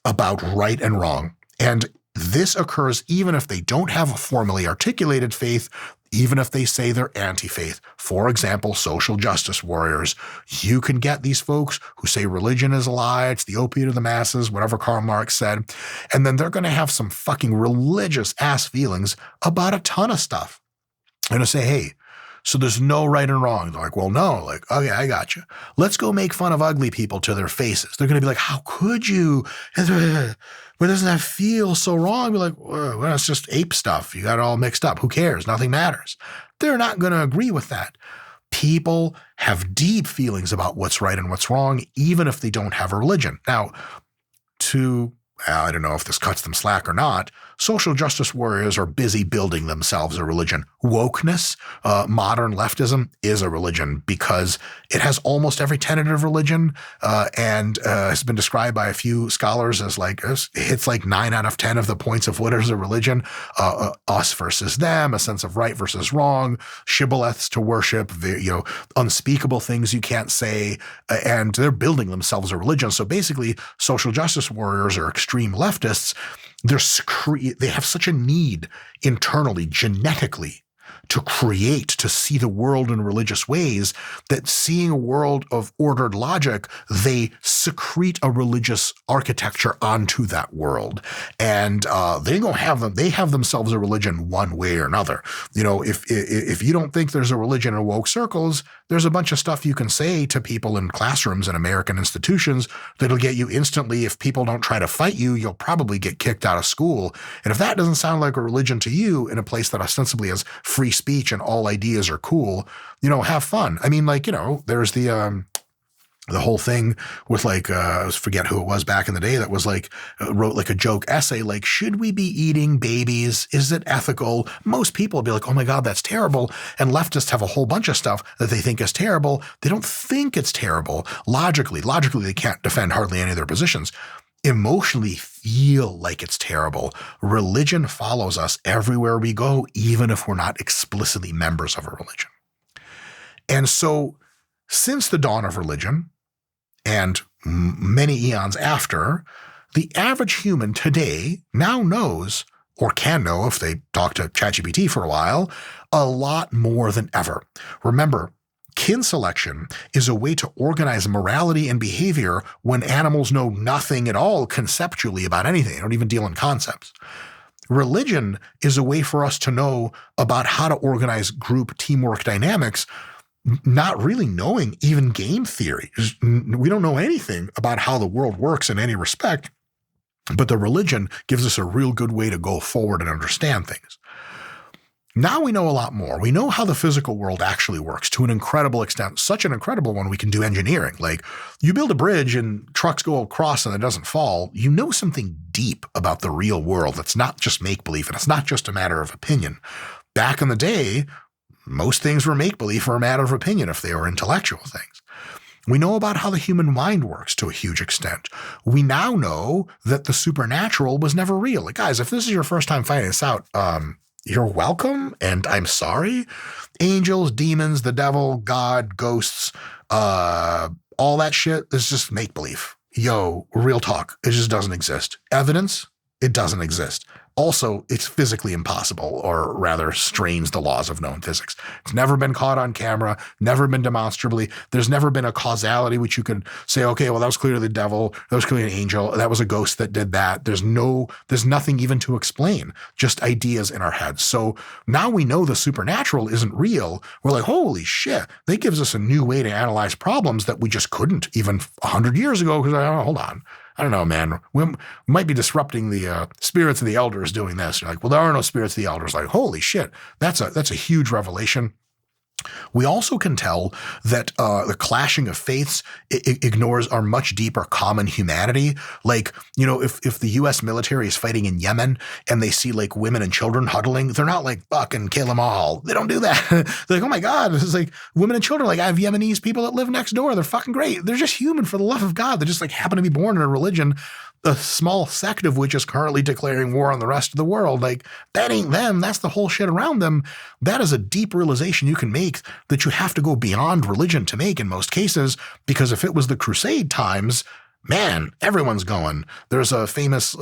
about right and wrong. And this occurs even if they don't have a formally articulated faith, even if they say they're anti-faith. For example, social justice warriors. You can get these folks who say religion is a lie, it's the opiate of the masses, whatever Karl Marx said, and then they're going to have some fucking religious ass feelings about a ton of stuff. And to say, hey, so there's no right and wrong. They're like, well, no. Like, okay, I got you. Let's go make fun of ugly people to their faces. They're going to be like, how could you? But doesn't that feel so wrong? Be like, well, it's just ape stuff. You got it all mixed up. Who cares? Nothing matters. They're not going to agree with that. People have deep feelings about what's right and what's wrong, even if they don't have a religion. Now, I don't know if this cuts them slack or not, social justice warriors are busy building themselves a religion. Wokeness, modern leftism is a religion because it has almost every tenet of religion and has been described by a few scholars as like, it's like 9 out of 10 of the points of what is a religion. Us versus them, a sense of right versus wrong, shibboleths to worship, unspeakable things you can't say, and they're building themselves a religion. So basically, social justice warriors are extreme leftists. They have such a need internally, genetically, to see the world in religious ways that seeing a world of ordered logic, they secrete a religious architecture onto that world. And they have themselves a religion one way or another. If you don't think there's a religion in woke circles, there's a bunch of stuff you can say to people in classrooms and American institutions that'll get you instantly. If people don't try to fight you, you'll probably get kicked out of school. And if that doesn't sound like a religion to you in a place that ostensibly has free speech and all ideas are cool, have fun. I mean, there's the whole thing with I forget who it was back in the day that was wrote like a joke essay, like, should we be eating babies? Is it ethical? Most people will be like, oh my God, that's terrible. And leftists have a whole bunch of stuff that they think is terrible. They don't think it's terrible. Logically, they can't defend hardly any of their positions. Emotionally feel like it's terrible. Religion follows us everywhere we go, even if we're not explicitly members of a religion. And so since the dawn of religion and many eons after, the average human today now knows, or can know if they talk to ChatGPT for a while, a lot more than ever. Remember, kin selection is a way to organize morality and behavior when animals know nothing at all conceptually about anything. They don't even deal in concepts. Religion is a way for us to know about how to organize group teamwork dynamics, not really knowing even game theory. We don't know anything about how the world works in any respect, but the religion gives us a real good way to go forward and understand things. Now we know a lot more. We know how the physical world actually works to an incredible extent, such an incredible one we can do engineering. Like, you build a bridge and trucks go across and it doesn't fall. You know something deep about the real world that's not just make-believe, and it's not just a matter of opinion. Back in the day, most things were make-believe or a matter of opinion if they were intellectual things. We know about how the human mind works to a huge extent. We now know that the supernatural was never real. Like, guys, if this is your first time finding this out, you're welcome, and I'm sorry. Angels, demons, the devil, God, ghosts, all that shit is just make-believe. Yo, real talk. It just doesn't exist. Evidence, it doesn't exist. Also, it's physically impossible, or rather strains the laws of known physics. It's never been caught on camera, never been demonstrably. There's never been a causality which you could say, okay, well, that was clearly the devil, that was clearly an angel, that was a ghost that did that. There's nothing even to explain, just ideas in our heads. So now we know the supernatural isn't real. We're like, holy shit, that gives us a new way to analyze problems that we just couldn't even 100 years ago, because hold on. I don't know, man. We might be disrupting the spirits of the elders doing this. You're like, well, there are no spirits of the elders. Like, holy shit, that's a huge revelation. We also can tell that the clashing of faiths ignores our much deeper common humanity. Like, you know, if the U.S. military is fighting in Yemen and they see like women and children huddling, they're not like, fucking kill them all. They don't do that. They're like, oh my God, this is like women and children. Like, I have Yemenese people that live next door. They're fucking great. They're just human, for the love of God. They just like happen to be born in a religion, a small sect of which is currently declaring war on the rest of the world. Like, that ain't them. That's the whole shit around them. That is a deep realization you can make that you have to go beyond religion to make in most cases, because if it was the Crusade times, man, everyone's going. There's a famous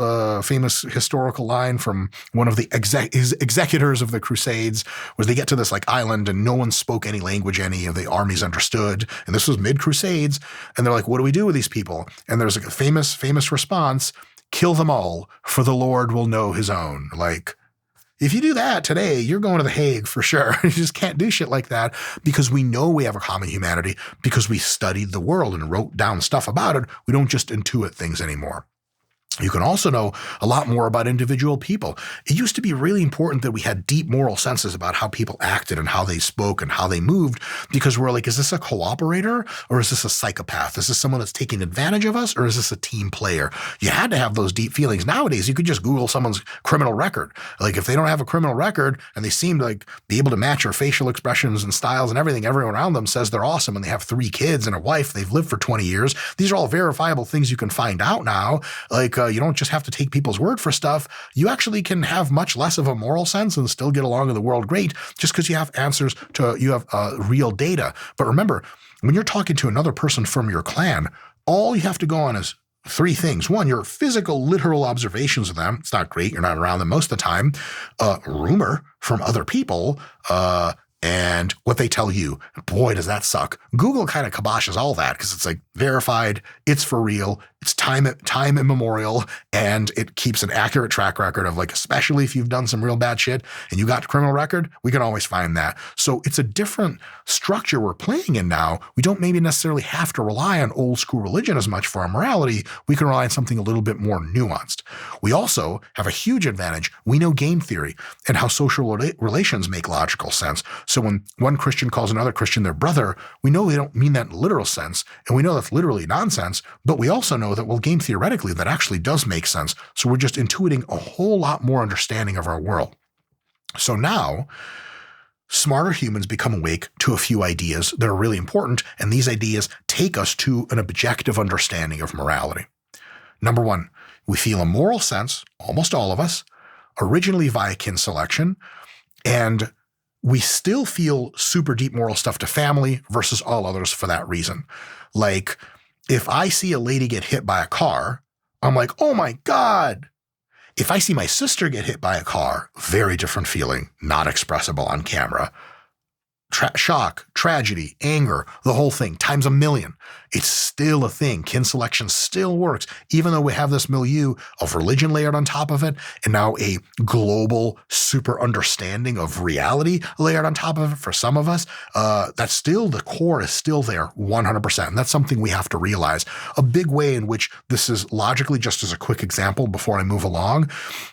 historical line from one of the executors of the Crusades, where they get to this like island and no one spoke any language any of the armies understood. And this was mid-Crusades. And they're like, what do we do with these people? And there's like a famous response, kill them all, for the Lord will know his own. Like, if you do that today, you're going to The Hague for sure. You just can't do shit like that, because we know we have a common humanity, because we studied the world and wrote down stuff about it. We don't just intuit things anymore. You can also know a lot more about individual people. It used to be really important that we had deep moral senses about how people acted and how they spoke and how they moved, because we're like, is this a cooperator or is this a psychopath? Is this someone that's taking advantage of us, or is this a team player? You had to have those deep feelings. Nowadays, you could just Google someone's criminal record. Like, if they don't have a criminal record and they seem to like be able to match your facial expressions and styles and everything, everyone around them says they're awesome and they have 3 kids and a wife, they've lived for 20 years. These are all verifiable things you can find out now. Like, you don't just have to take people's word for stuff. You actually can have much less of a moral sense and still get along in the world great, just because you have answers to, you have real data. But remember, when you're talking to another person from your clan, all you have to go on is 3 things. 1, your physical, literal observations of them. It's not great. You're not around them most of the time. Rumor from other people, and what they tell you. Boy, does that suck. Google kind of kiboshes all that, because it's like verified, it's for real, it's time immemorial, and it keeps an accurate track record of, like, especially if you've done some real bad shit and you got a criminal record, we can always find that. So it's a different structure we're playing in now. We don't maybe necessarily have to rely on old school religion as much for our morality. We can rely on something a little bit more nuanced. We also have a huge advantage. We know game theory and how social relations make logical sense. So when one Christian calls another Christian their brother, we know they don't mean that in literal sense, and we know that's literally nonsense, but we also know that, well, game theoretically, that actually does make sense. So we're just intuiting a whole lot more understanding of our world. So now, smarter humans become awake to a few ideas that are really important, and these ideas take us to an objective understanding of morality. Number 1, we feel a moral sense, almost all of us, originally via kin selection, and we still feel super deep moral stuff to family versus all others for that reason. Like, if I see a lady get hit by a car, I'm like, oh my God. If I see my sister get hit by a car, very different feeling, not expressible on camera. Shock, tragedy, anger, the whole thing, times a million. It's still a thing. Kin selection still works, even though we have this milieu of religion layered on top of it, and now a global super understanding of reality layered on top of it for some of us. That's still, the core is still there 100%. And that's something we have to realize. A big way in which this is logically, just as a quick example before I move along,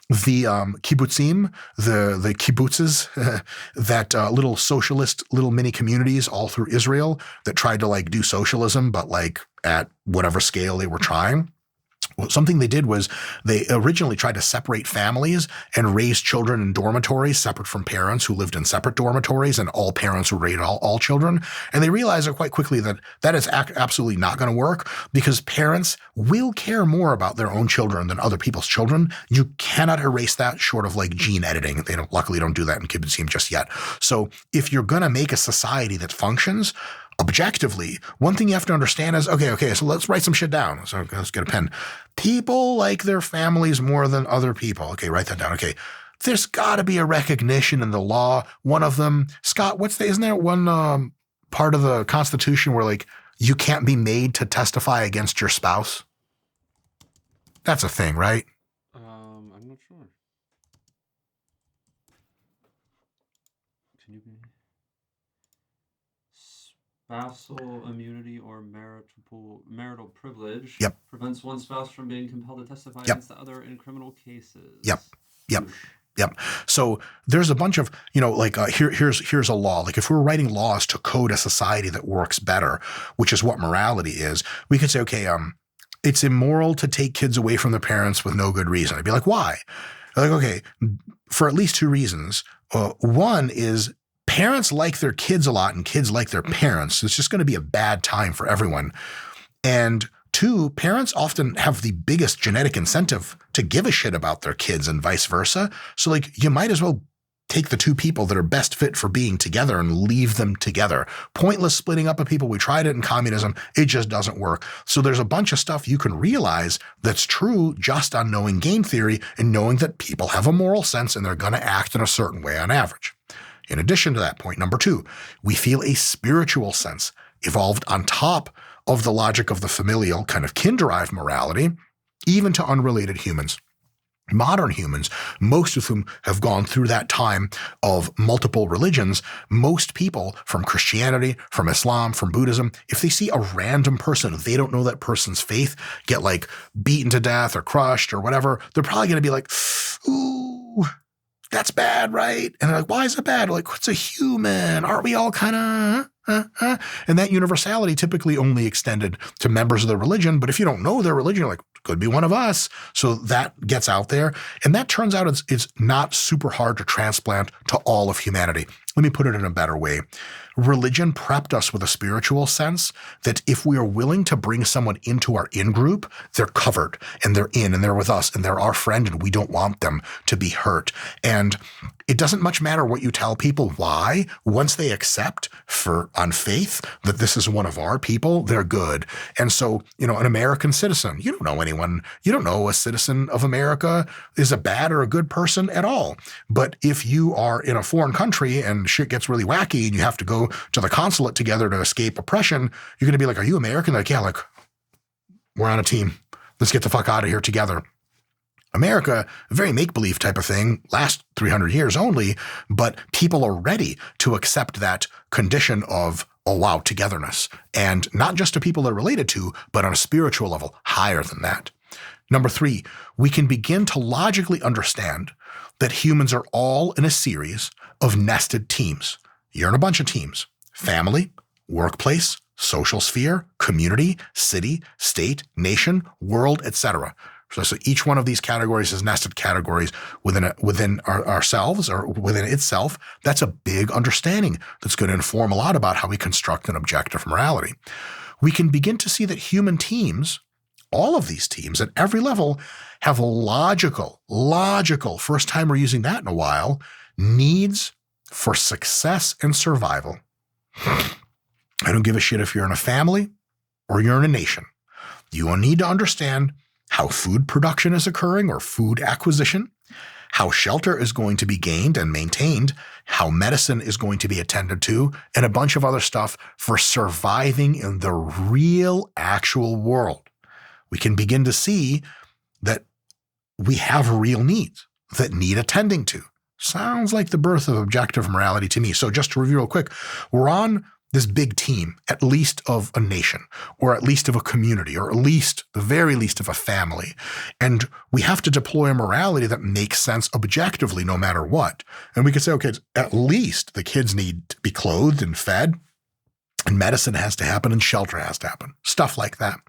the kibbutzim, the kibbutzes, that little socialist little mini communities all through Israel that tried to like do socialism, but like at whatever scale they were trying. Well, something they did was they originally tried to separate families and raise children in dormitories separate from parents who lived in separate dormitories, and all parents would raise all children. And they realized quite quickly that that is absolutely not going to work, because parents will care more about their own children than other people's children. You cannot erase that short of like gene editing. They luckily don't do that in kibbutzim just yet. So if you're going to make a society that functions, Objectively, one thing you have to understand is, okay, so let's write some shit down. So let's get a pen. People like their families more than other people. Okay, write that down. Okay, there's got to be a recognition in the law. One of them, Scott, isn't there one part of the Constitution where like you can't be made to testify against your spouse? That's a thing, right? I'm not sure. Can you be spousal immunity or marital privilege? Yep. Prevents one spouse from being compelled to testify Yep. against the other in criminal cases. Yep. So there's a bunch of, here's a law. Like if we're writing laws to code a society that works better, which is what morality is, we could say, okay, it's immoral to take kids away from their parents with no good reason. I'd be like, why? Like, okay, for at least two reasons. One is parents like their kids a lot and kids like their parents. It's just going to be a bad time for everyone. And two, parents often have the biggest genetic incentive to give a shit about their kids and vice versa. So like you might as well take the two people that are best fit for being together and leave them together. Pointless splitting up of people. We tried it in communism. It just doesn't work. So there's a bunch of stuff you can realize that's true just on knowing game theory and knowing that people have a moral sense and they're going to act in a certain way on average. In addition to that, point number two, we feel a spiritual sense evolved on top of the logic of the familial kind of kin-derived morality, even to unrelated humans. Modern humans, most of whom have gone through that time of multiple religions, most people from Christianity, from Islam, from Buddhism, if they see a random person, if they don't know that person's faith, get like beaten to death or crushed or whatever, they're probably going to be like, ooh, that's bad, right? And they're like, why is it bad? Like, what's a human? Aren't we all kind of... And that universality typically only extended to members of the religion. But if you don't know their religion, you're like, could be one of us. So that gets out there. And that turns out it's not super hard to transplant to all of humanity. Let me put it in a better way. Religion prepped us with a spiritual sense that if we are willing to bring someone into our in-group, they're covered and they're in and they're with us and they're our friend and we don't want them to be hurt. And it doesn't much matter what you tell people. Why? Once they accept on faith that this is one of our people, they're good. And so, an American citizen, you don't know anyone, you don't know a citizen of America is a bad or a good person at all. But if you are in a foreign country and shit gets really wacky and you have to go to the consulate together to escape oppression, you're going to be like, are you American? Like, yeah, like we're on a team. Let's get the fuck out of here together. America, a very make-believe type of thing, last 300 years only, but people are ready to accept that condition of, oh wow, togetherness. And not just to people they're related to, but on a spiritual level, higher than that. Number three, we can begin to logically understand that humans are all in a series of nested teams. You're in a bunch of teams: family, workplace, social sphere, community, city, state, nation, world, etc. So each one of these categories is nested categories within ourselves or within itself. That's a big understanding that's going to inform a lot about how we construct an objective morality. We can begin to see that human teams, all of these teams at every level, have logical, first time we're using that in a while, needs for success and survival. I don't give a shit if you're in a family or you're in a nation. You will need to understand how food production is occurring or food acquisition, how shelter is going to be gained and maintained, how medicine is going to be attended to, and a bunch of other stuff for surviving in the real, actual world. We can begin to see that we have real needs that need attending to. Sounds like the birth of objective morality to me. So just to review real quick, we're on this big team, at least of a nation, or at least of a community, or at least, the very least of a family. And we have to deploy a morality that makes sense objectively no matter what. And we could say, okay, at least the kids need to be clothed and fed, and medicine has to happen, and shelter has to happen, stuff like that.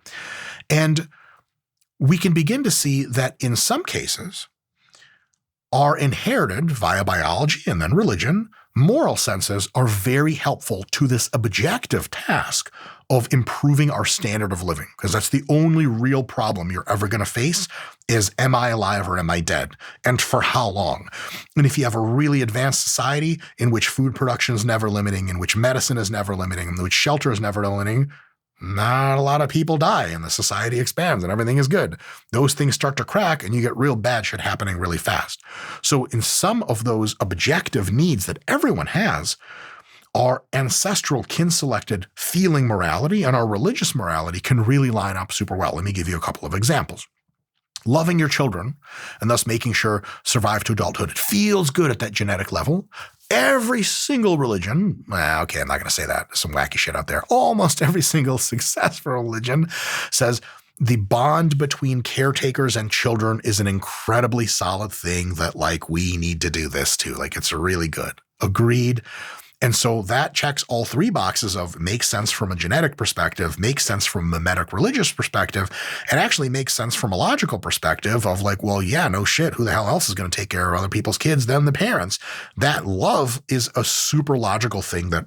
And we can begin to see that in some cases are inherited via biology and then religion. Moral senses are very helpful to this objective task of improving our standard of living, because that's the only real problem you're ever going to face is, am I alive or am I dead? And for how long? And if you have a really advanced society in which food production is never limiting, in which medicine is never limiting, in which shelter is never limiting, not a lot of people die and the society expands and everything is good. Those things start to crack and you get real bad shit happening really fast. So in some of those objective needs that everyone has, our ancestral kin-selected feeling morality and our religious morality can really line up super well. Let me give you a couple of examples. Loving your children and thus making sure survive to adulthood. It feels good at that genetic level. Every single religion, okay, I'm not going to say that. There's some wacky shit out there. Almost every single successful religion says the bond between caretakers and children is an incredibly solid thing that, like, we need to do this too. Like, it's really good. Agreed. And so that checks all three boxes of makes sense from a genetic perspective, makes sense from a mimetic religious perspective, and actually makes sense from a logical perspective of like, well, yeah, no shit. Who the hell else is going to take care of other people's kids than the parents? That love is a super logical thing that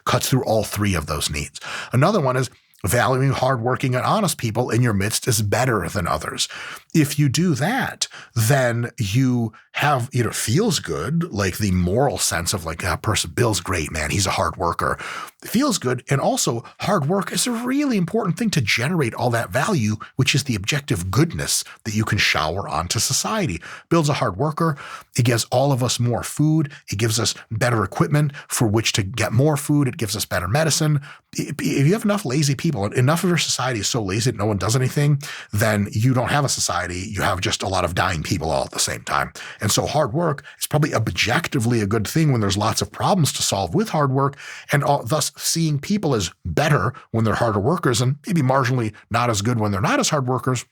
cuts through all three of those needs. Another one is valuing hardworking and honest people in your midst is better than others. If you do that, then you have, it feels good, like the moral sense of like, that person, Bill's great, man. He's a hard worker. It feels good. And also hard work is a really important thing to generate all that value, which is the objective goodness that you can shower onto society. Bill's a hard worker. It gives all of us more food. It gives us better equipment for which to get more food. It gives us better medicine. If you have enough lazy people, enough of your society is so lazy that no one does anything, then you don't have a society. You have just a lot of dying people all at the same time. And so hard work is probably objectively a good thing when there's lots of problems to solve with hard work, and thus seeing people as better when they're harder workers and maybe marginally not as good when they're not as hard workers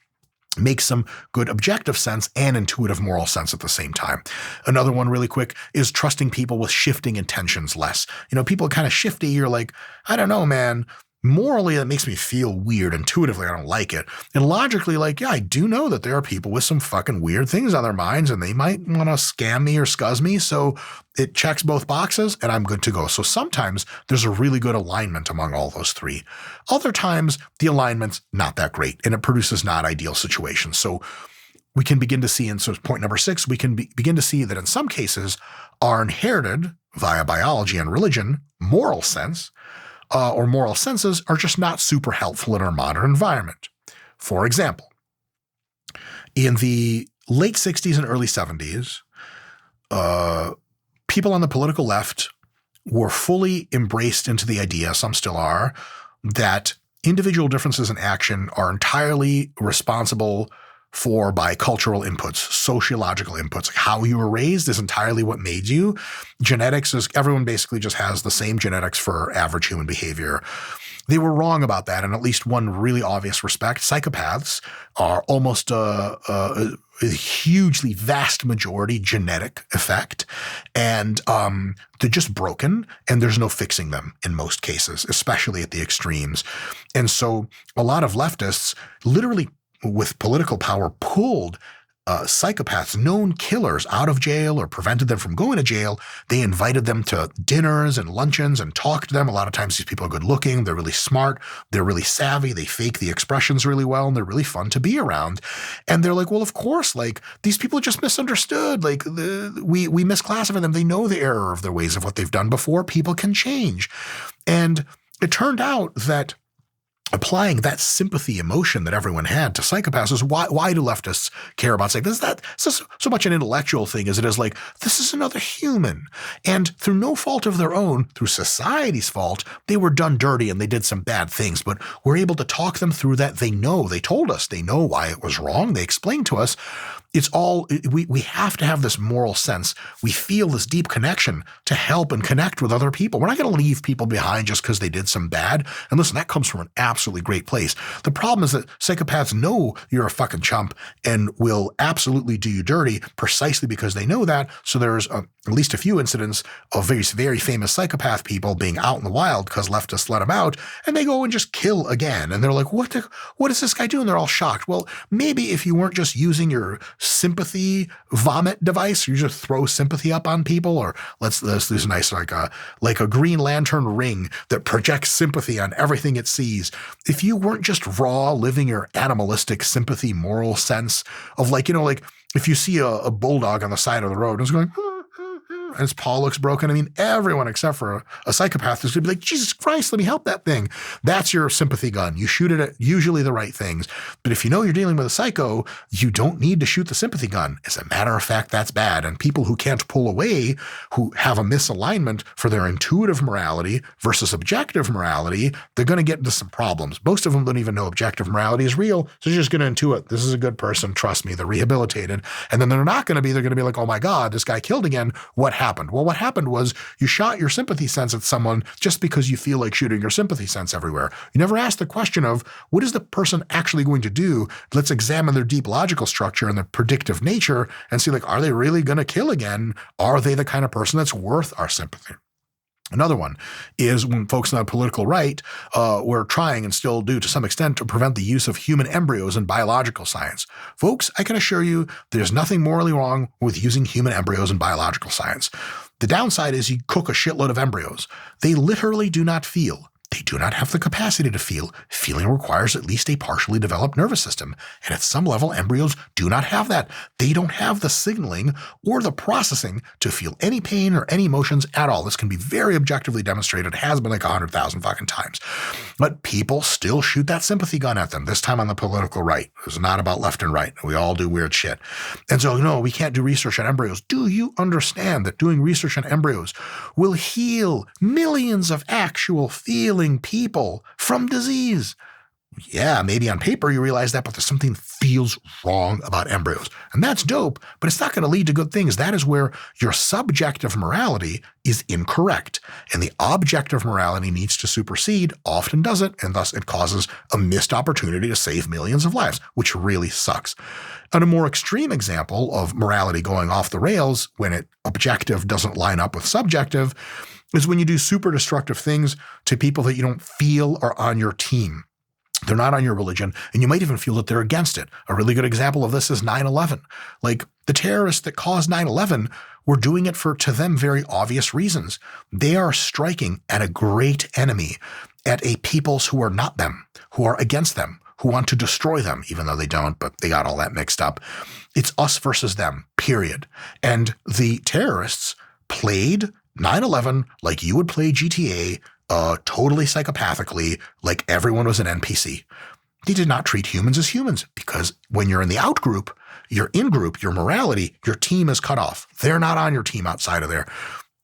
makes some good objective sense and intuitive moral sense at the same time. Another one really quick is trusting people with shifting intentions less. People are kind of shifty. You're like, I don't know, man. Morally, that makes me feel weird. Intuitively, I don't like it. And logically, like, yeah, I do know that there are people with some fucking weird things on their minds and they might want to scam me or scuzz me. So it checks both boxes and I'm good to go. So sometimes there's a really good alignment among all those three. Other times the alignment's not that great and it produces not ideal situations. So we can begin to see, and so point number 6, we can begin to see that in some cases our inherited via biology and religion moral sense or moral senses are just not super helpful in our modern environment. For example, in the late 60s and early 70s, people on the political left were fully embraced into the idea, some still are, that individual differences in action are entirely responsible for by cultural inputs, sociological inputs. Like how you were raised is entirely what made you. Genetics is, everyone basically just has the same genetics for average human behavior. They were wrong about that in at least one really obvious respect. Psychopaths are almost a hugely vast majority genetic effect, and they're just broken, and there's no fixing them in most cases, especially at the extremes. And so a lot of leftists literally with political power pulled psychopaths, known killers, out of jail or prevented them from going to jail. They invited them to dinners and luncheons and talked to them. A lot of times these people are good looking. They're really smart. They're really savvy. They fake the expressions really well, and they're really fun to be around. And they're like, well, of course, like these people are just misunderstood. Like we misclassify them. They know the error of their ways of what they've done before. People can change. And it turned out that applying that sympathy emotion that everyone had to psychopaths is why do leftists care about psychopaths? This is so much an intellectual thing as it is like, this is another human. And through no fault of their own, through society's fault, they were done dirty and they did some bad things, but we're able to talk them through that. They told us they know why it was wrong. They explained to us. It's all, we have to have this moral sense. We feel this deep connection to help and connect with other people. We're not going to leave people behind just because they did some bad. And listen, that comes from an absolutely great place. The problem is that psychopaths know you're a fucking chump and will absolutely do you dirty precisely because they know that. So there's at least a few incidents of very, very famous psychopath people being out in the wild because leftists let them out, and they go and just kill again. And they're like, what is this guy doing? They're all shocked. Well, maybe if you weren't just using your sympathy vomit device. You just throw sympathy up on people, or let's do nice like a Green Lantern ring that projects sympathy on everything it sees. If you weren't just raw living your animalistic sympathy moral sense of like, like if you see a bulldog on the side of the road and it's going, and its paw looks broken. I mean, everyone except for a psychopath is going to be like, Jesus Christ, let me help that thing. That's your sympathy gun. You shoot it at usually the right things. But if you know you're dealing with a psycho, you don't need to shoot the sympathy gun. As a matter of fact, that's bad. And people who can't pull away, who have a misalignment for their intuitive morality versus objective morality, they're going to get into some problems. Most of them don't even know objective morality is real. So they're just going to intuit, this is a good person. Trust me, they're rehabilitated. And then they're going to be like, oh my God, this guy killed again. What happened? Well, what happened was you shot your sympathy sense at someone just because you feel like shooting your sympathy sense everywhere. You never asked the question of, what is the person actually going to do? Let's examine their deep logical structure and their predictive nature and see, like, are they really going to kill again? Are they the kind of person that's worth our sympathy? Another one is when folks on the political right were trying and still do to some extent to prevent the use of human embryos in biological science. Folks, I can assure you there's nothing morally wrong with using human embryos in biological science. The downside is you cook a shitload of embryos. They literally do not feel. They do not have the capacity to feel. Feeling requires at least a partially developed nervous system. And at some level, embryos do not have that. They don't have the signaling or the processing to feel any pain or any emotions at all. This can be very objectively demonstrated. It has been like 100,000 fucking times. But people still shoot that sympathy gun at them, this time on the political right. It's not about left and right. We all do weird shit. And so, no, we can't do research on embryos. Do you understand that doing research on embryos will heal millions of actual feelings people from disease? Yeah, maybe on paper you realize that, but there's something feels wrong about embryos. And that's dope, but it's not going to lead to good things. That is where your subjective morality is incorrect. And the objective morality needs to supersede, often doesn't, and thus it causes a missed opportunity to save millions of lives, which really sucks. And a more extreme example of morality going off the rails when it objective doesn't line up with subjective is when you do super destructive things to people that you don't feel are on your team. They're not on your religion, and you might even feel that they're against it. A really good example of this is 9/11. Like, the terrorists that caused 9/11 were doing it for, to them, very obvious reasons. They are striking at a great enemy, at a peoples who are not them, who are against them, who want to destroy them, even though they don't, but they got all that mixed up. It's us versus them, period. And the terrorists played 9/11 like you would play GTA, totally psychopathically, like everyone was an NPC. They did not treat humans as humans, because when you're in the out group, your in group, your morality, your team is cut off. They're not on your team outside of there.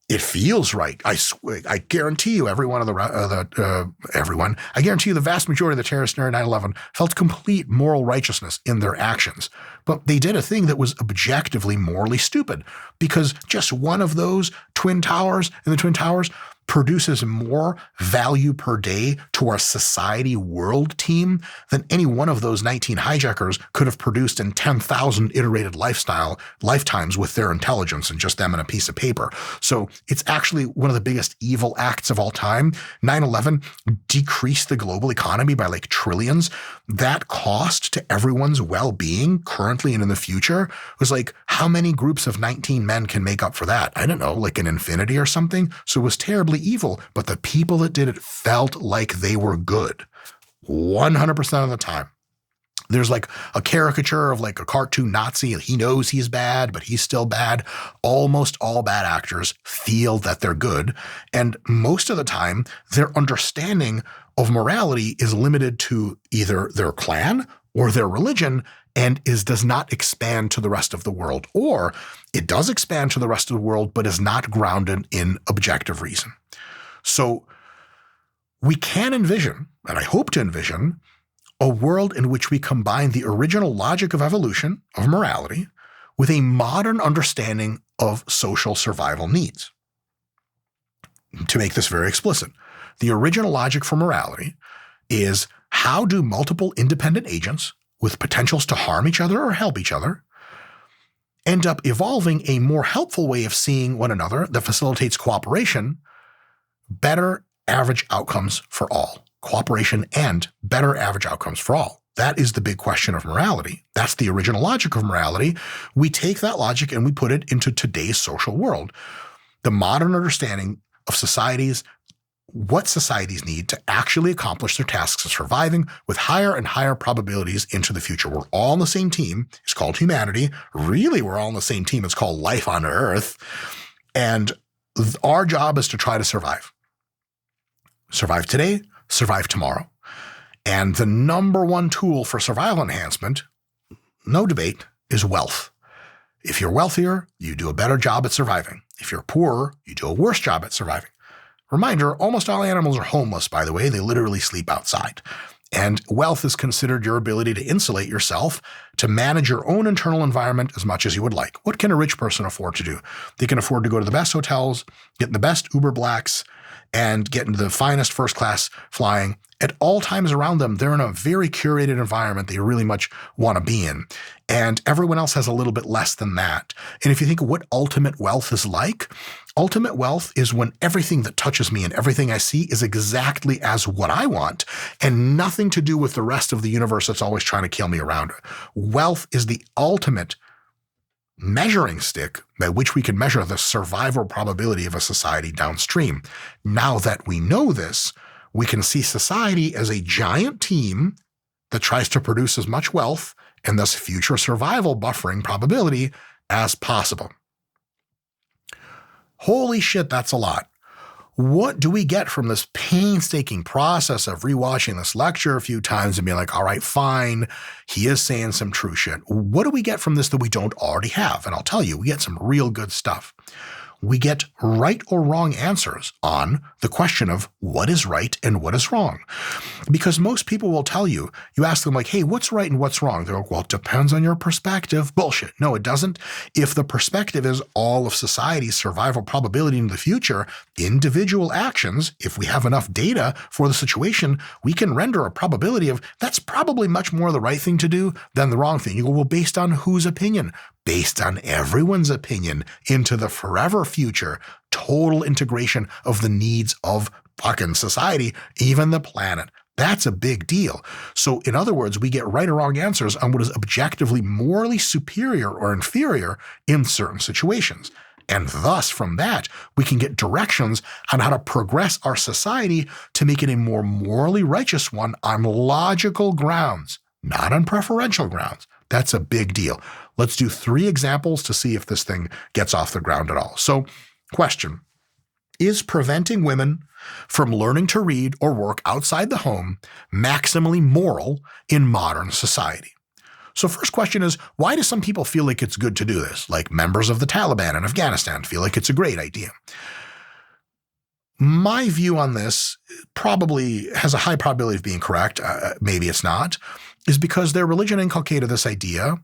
It feels right. I guarantee you, everyone, I guarantee you the vast majority of the terrorists near 9/11 felt complete moral righteousness in their actions. But they did a thing that was objectively morally stupid, because just one of those twin towers in the Twin Towers produces more value per day to our society world team than any one of those 19 hijackers could have produced in 10,000 iterated lifetimes with their intelligence and just them and a piece of paper. So it's actually one of the biggest evil acts of all time. 9/11 decreased the global economy by like trillions. That cost to everyone's well-being currently and in the future was like, how many groups of 19 men can make up for that? I don't know, like an infinity or something. So it was terribly evil, but the people that did it felt like they were good 100% of the time. There's like a caricature of like a cartoon Nazi, and he knows he's bad, but he's still bad. Almost all bad actors feel that they're good. And most of the time, their understanding of morality is limited to either their clan or their religion, and does not expand to the rest of the world. Or it does expand to the rest of the world, but is not grounded in objective reason. So we can envision, and I hope to envision, a world in which we combine the original logic of evolution, of morality, with a modern understanding of social survival needs. To make this very explicit, the original logic for morality is, how do multiple independent agents with potentials to harm each other or help each other end up evolving a more helpful way of seeing one another that facilitates cooperation, better average outcomes for all. Cooperation and better average outcomes for all. That is the big question of morality. That's the original logic of morality. We take that logic and we put it into today's social world. The modern understanding of societies, what societies need to actually accomplish their tasks of surviving with higher and higher probabilities into the future. We're all on the same team. It's called humanity. Really, we're all on the same team. It's called life on Earth. And our job is to try to survive. Survive today, survive tomorrow. And the number one tool for survival enhancement, no debate, is wealth. If you're wealthier, you do a better job at surviving. If you're poorer, you do a worse job at surviving. Reminder, almost all animals are homeless, by the way. They literally sleep outside. And wealth is considered your ability to insulate yourself, to manage your own internal environment as much as you would like. What can a rich person afford to do? They can afford to go to the best hotels, get in the best Uber Blacks, and get into the finest first class flying. At all times around them, they're in a very curated environment they really much want to be in. And everyone else has a little bit less than that. And if you think of what ultimate wealth is like, ultimate wealth is when everything that touches me and everything I see is exactly as what I want and nothing to do with the rest of the universe that's always trying to kill me around it. Wealth is the ultimate measuring stick by which we can measure the survival probability of a society downstream. Now that we know this, we can see society as a giant team that tries to produce as much wealth and thus future survival buffering probability as possible. Holy shit, that's a lot. What do we get from this painstaking process of rewatching this lecture a few times and being like, all right, fine, he is saying some true shit. What do we get from this that we don't already have? And I'll tell you, we get some real good stuff. We get right or wrong answers on the question of what is right and what is wrong. Because most people will tell you, you ask them like, hey, what's right and what's wrong? They're like, well, it depends on your perspective. Bullshit. No, it doesn't. If the perspective is all of society's survival probability in the future, individual actions, if we have enough data for the situation, we can render a probability of that's probably much more the right thing to do than the wrong thing. You go, well, based on whose opinion? Based on everyone's opinion into the forever future, total integration of the needs of fucking society, even the planet. That's a big deal. So in other words, we get right or wrong answers on what is objectively morally superior or inferior in certain situations. And thus, from that, we can get directions on how to progress our society to make it a more morally righteous one on logical grounds, not on preferential grounds. That's a big deal. Let's do 3 examples to see if this thing gets off the ground at all. So, question, is preventing women from learning to read or work outside the home maximally moral in modern society? So first question is, why do some people feel like it's good to do this? Like members of the Taliban in Afghanistan feel like it's a great idea. My view on this probably has a high probability of being correct. Maybe it's not, is because their religion inculcated this idea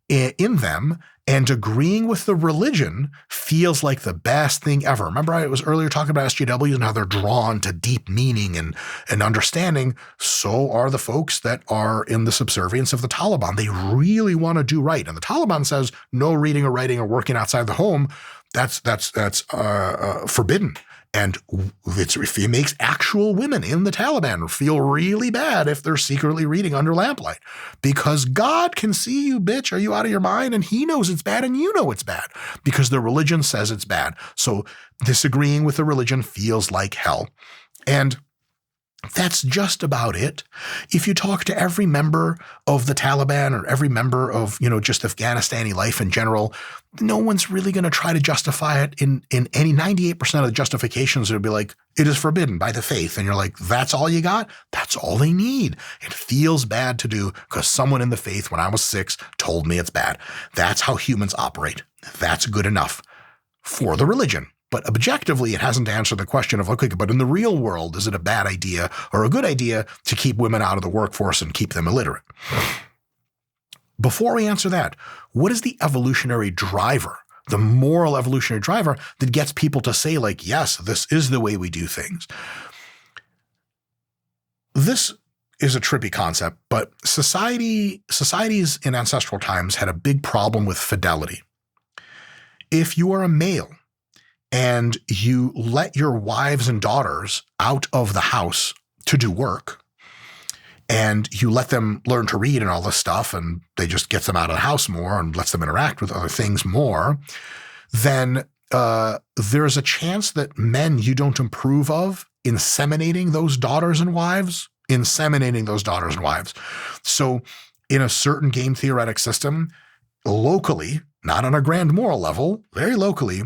in them, and agreeing with the religion feels like the best thing ever. Remember, I was earlier talking about SJWs and how they're drawn to deep meaning and understanding. So are the folks that are in the subservience of the Taliban. They really want to do right. And the Taliban says no reading or writing or working outside the home. That's forbidden. And it makes actual women in the Taliban feel really bad if they're secretly reading under lamplight. Because God can see you, bitch. Are you out of your mind? And he knows it's bad and you know it's bad because the religion says it's bad. So disagreeing with the religion feels like hell. And that's just about it. If you talk to every member of the Taliban or every member of, just Afghanistani life in general, no one's really going to try to justify it in any 98% of the justifications. It'll be like, it is forbidden by the faith. And you're like, that's all you got? That's all they need. It feels bad to do because someone in the faith when I was 6 told me it's bad. That's how humans operate. That's good enough for the religion. But objectively, it hasn't answered the question of, okay, but in the real world, is it a bad idea or a good idea to keep women out of the workforce and keep them illiterate? Before we answer that, what is the evolutionary driver, the moral evolutionary driver that gets people to say like, yes, this is the way we do things? This is a trippy concept, but societies in ancestral times had a big problem with fidelity. If you are a male, and you let your wives and daughters out of the house to do work, and you let them learn to read and all this stuff, and they just gets them out of the house more and lets them interact with other things more, then there's a chance that men you don't approve of inseminating those daughters and wives. So in a certain game theoretic system, locally, not on a grand moral level, very locally,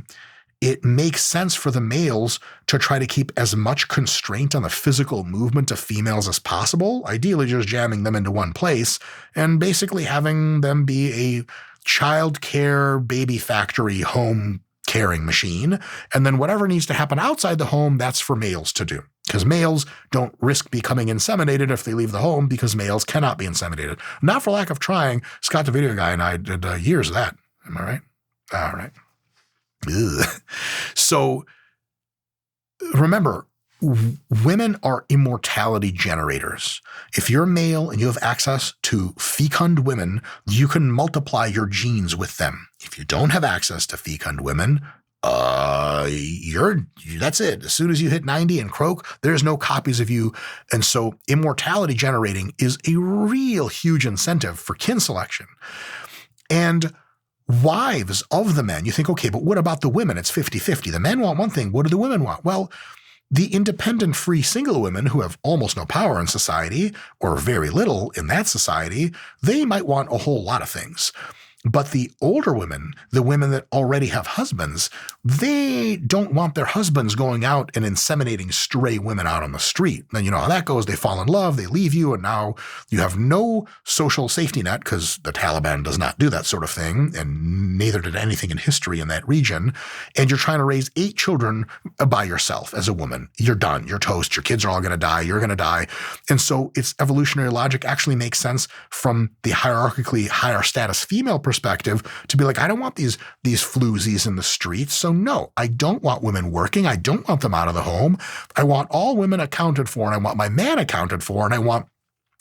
it makes sense for the males to try to keep as much constraint on the physical movement of females as possible, ideally just jamming them into one place and basically having them be a child care baby factory home caring machine. And then whatever needs to happen outside the home, that's for males to do. Because males don't risk becoming inseminated if they leave the home, because males cannot be inseminated. Not for lack of trying. Scott the Video Guy and I did years of that. Am I right? All right. Ugh. So remember, women are immortality generators. If you're male and you have access to fecund women, you can multiply your genes with them. If you don't have access to fecund women, that's it. As soon as you hit 90 and croak, there's no copies of you. And so immortality generating is a real huge incentive for kin selection. And wives of the men, you think, okay, but what about the women? It's 50-50. The men want one thing. What do the women want? Well, the independent, free, single women who have almost no power in society, or very little in that society, they might want a whole lot of things. But the older women, the women that already have husbands, they don't want their husbands going out and inseminating stray women out on the street. And you know how that goes. They fall in love, they leave you, and now you have no social safety net, because the Taliban does not do that sort of thing, and neither did anything in history in that region. And you're trying to raise 8 children by yourself as a woman. You're done. You're toast. Your kids are all going to die. You're going to die. And so its evolutionary logic actually makes sense from the hierarchically higher status female perspective to be like, I don't want these floozies in the streets. So no, I don't want women working. I don't want them out of the home. I want all women accounted for, and I want my man accounted for, and I want,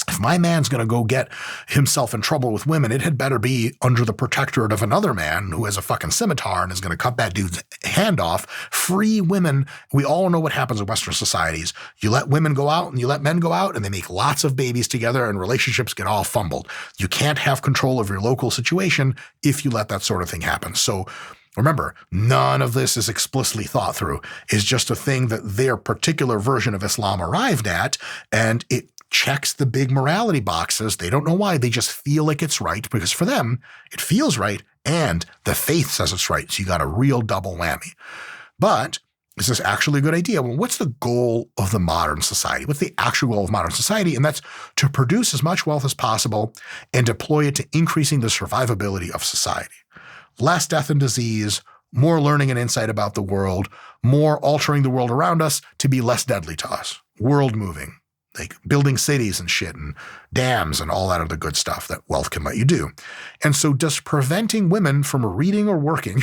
if my man's going to go get himself in trouble with women, it had better be under the protectorate of another man who has a fucking scimitar and is going to cut that dude's hand off. Free women. We all know what happens in Western societies. You let women go out and you let men go out, and they make lots of babies together, and relationships get all fumbled. You can't have control of your local situation if you let that sort of thing happen. So remember, none of this is explicitly thought through. It's just a thing that their particular version of Islam arrived at, and it checks the big morality boxes. They don't know why. They just feel like it's right, because for them, it feels right, and the faith says it's right. So you got a real double whammy. But is this actually a good idea? Well, what's the goal of the modern society? What's the actual goal of modern society? And that's to produce as much wealth as possible and deploy it to increasing the survivability of society. Less death and disease, more learning and insight about the world, more altering the world around us to be less deadly to us. World moving. Like building cities and shit and dams and all that other good stuff that wealth can let you do. And so does preventing women from reading or working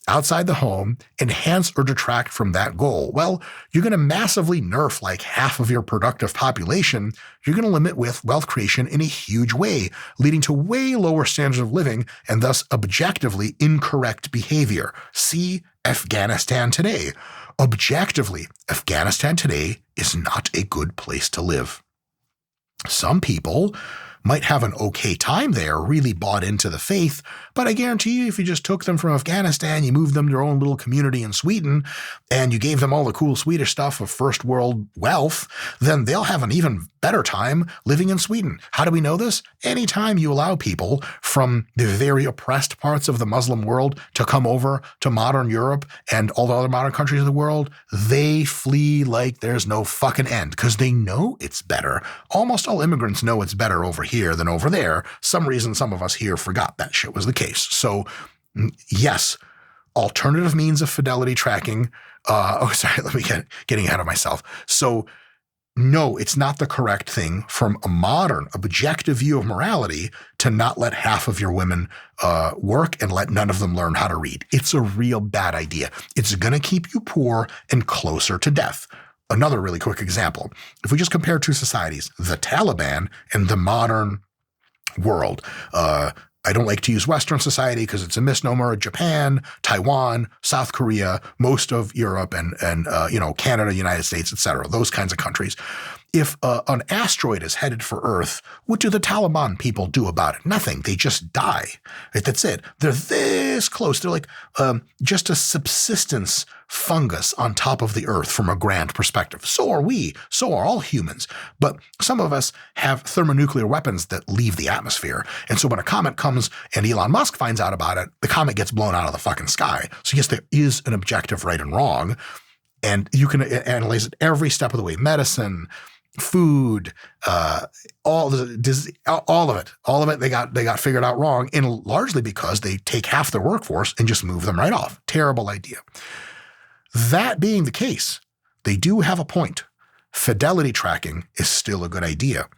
outside the home enhance or detract from that goal? Well, you're going to massively nerf like half of your productive population. You're going to limit wealth creation in a huge way, leading to way lower standards of living and thus objectively incorrect behavior. See Afghanistan today. Objectively, Afghanistan today is not a good place to live. Some people might have an okay time there, really bought into the faith, but I guarantee you if you just took them from Afghanistan, you moved them to their own little community in Sweden, and you gave them all the cool Swedish stuff of first world wealth, then they'll have an even better time living in Sweden. How do we know this? Anytime you allow people from the very oppressed parts of the Muslim world to come over to modern Europe and all the other modern countries of the world, they flee like there's no fucking end, because they know it's better. Almost all immigrants know it's better over here than over there. Some reason some of us here forgot that shit was the case. So yes, alternative means of fidelity tracking. Let me getting ahead of myself. So no, it's not the correct thing from a modern objective view of morality to not let half of your women work and let none of them learn how to read. It's a real bad idea. It's going to keep you poor and closer to death. Another really quick example. If we just compare two societies, the Taliban and the modern world, I don't like to use Western society because it's a misnomer. Japan, Taiwan, South Korea, most of Europe and Canada, United States, etc. Those kinds of countries. if an asteroid is headed for Earth, what do the Taliban people do about it? Nothing. They just die. That's it. They're this close. They're like just a subsistence fungus on top of the Earth from a grand perspective. So are we. So are all humans. But some of us have thermonuclear weapons that leave the atmosphere. And so when a comet comes and Elon Musk finds out about it, the comet gets blown out of the fucking sky. So yes, there is an objective right and wrong. And you can analyze it every step of the way. Medicine, food, all of it. They got figured out wrong, and largely because they take half their workforce and just move them right off. Terrible idea. That being the case, they do have a point. Fidelity tracking is still a good idea.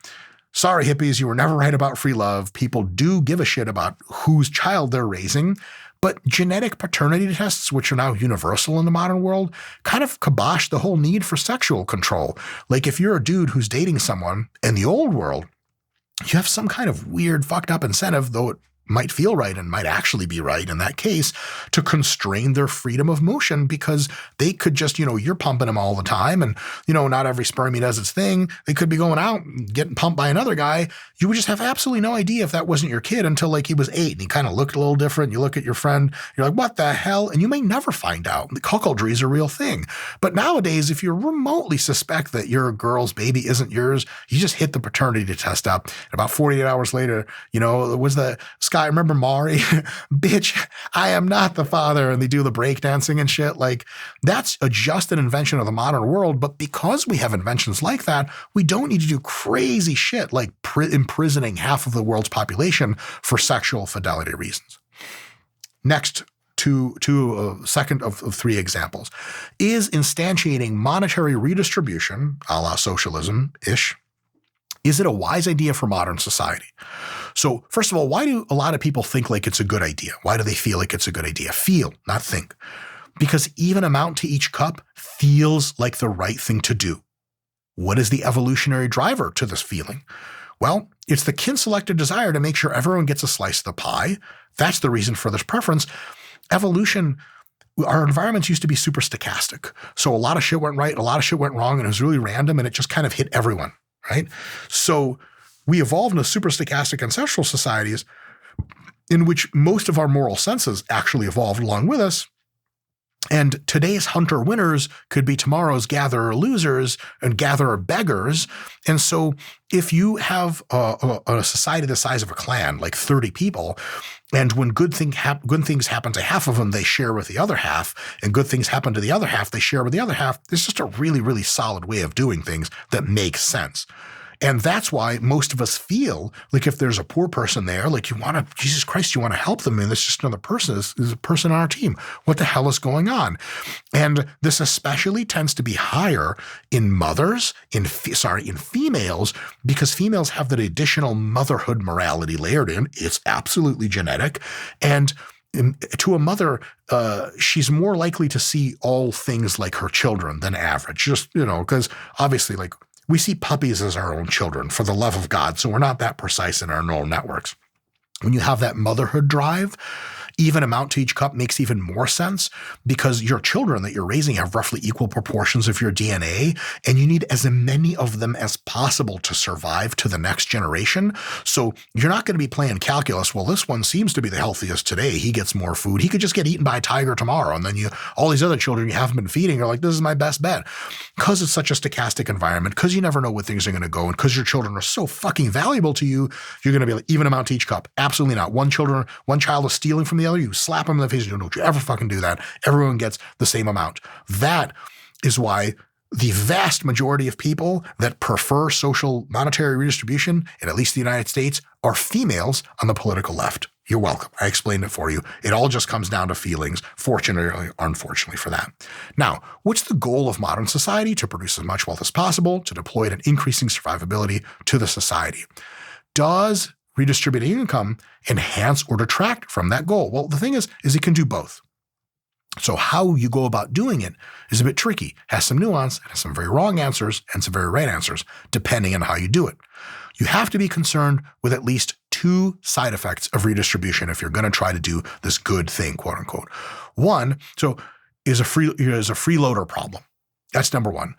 Sorry, hippies, you were never right about free love. People do give a shit about whose child they're raising. But genetic paternity tests, which are now universal in the modern world, kind of kibosh the whole need for sexual control. Like if you're a dude who's dating someone in the old world, you have some kind of weird fucked up incentive, though it might feel right and might actually be right in that case, to constrain their freedom of motion because they could just, you're pumping them all the time and, not every spermie does its thing. They could be going out and getting pumped by another guy. You would just have absolutely no idea if that wasn't your kid until like he was 8 and he kind of looked a little different. You look at your friend, you're like, what the hell? And you may never find out. The cuckoldry is a real thing. But nowadays, if you remotely suspect that your girl's baby isn't yours, you just hit the paternity test up. And about 48 hours later, it was the Sky, remember Maury? Bitch, I am not the father. And they do the breakdancing and shit. Like that's just an invention of the modern world. But because we have inventions like that, we don't need to do crazy shit like imprisoning half of the world's population for sexual fidelity reasons. Next, to a second of 3 examples, is instantiating monetary redistribution, a la socialism-ish. Is it a wise idea for modern society? So first of all, why do a lot of people think like it's a good idea? Why do they feel like it's a good idea? Feel, not think. Because even amount to each cup feels like the right thing to do. What is the evolutionary driver to this feeling? Well, it's the kin-selected desire to make sure everyone gets a slice of the pie. That's the reason for this preference. Evolution, our environments used to be super stochastic. So a lot of shit went right, a lot of shit went wrong, and it was really random, and it just kind of hit everyone, right? So we evolved into super stochastic ancestral societies in which most of our moral senses actually evolved along with us. And today's hunter winners could be tomorrow's gatherer losers and gatherer beggars. And so if you have a society the size of a clan, like 30 people, and when good things happen to half of them, they share with the other half, and good things happen to the other half, they share with the other half, it's just a really, really solid way of doing things that makes sense. And that's why most of us feel like if there's a poor person there, like Jesus Christ, you want to help them. And there's just another person, there's a person on our team. What the hell is going on? And this especially tends to be higher in mothers, in females, because females have that additional motherhood morality layered in. It's absolutely genetic. And to a mother, she's more likely to see all things like her children than average, just, because obviously like, we see puppies as our own children, for the love of God, so we're not that precise in our neural networks. When you have that motherhood drive, even amount to each cup makes even more sense because your children that you're raising have roughly equal proportions of your DNA, and you need as many of them as possible to survive to the next generation. So you're not going to be playing calculus. Well, this one seems to be the healthiest today. He gets more food. He could just get eaten by a tiger tomorrow. And then all these other children you haven't been feeding are like, this is my best bet. Because it's such a stochastic environment, because you never know where things are going to go, and because your children are so fucking valuable to you, you're going to be like, even amount to each cup. Absolutely not. One child is stealing from the other, you slap them in the face, don't you ever fucking do that. Everyone gets the same amount. That is why the vast majority of people that prefer social monetary redistribution, in at least the United States, are females on the political left. You're welcome. I explained it for you. It all just comes down to feelings, fortunately or unfortunately for that. Now, what's the goal of modern society? To produce as much wealth as possible, to deploy it in increasing survivability to the society. Does redistributing income enhance or detract from that goal? Well, the thing is it can do both. So how you go about doing it is a bit tricky, has some nuance, has some very wrong answers and some very right answers, depending on how you do it. You have to be concerned with at least 2 side effects of redistribution if you're going to try to do this good thing, quote unquote. One, is a freeloader problem. That's number one.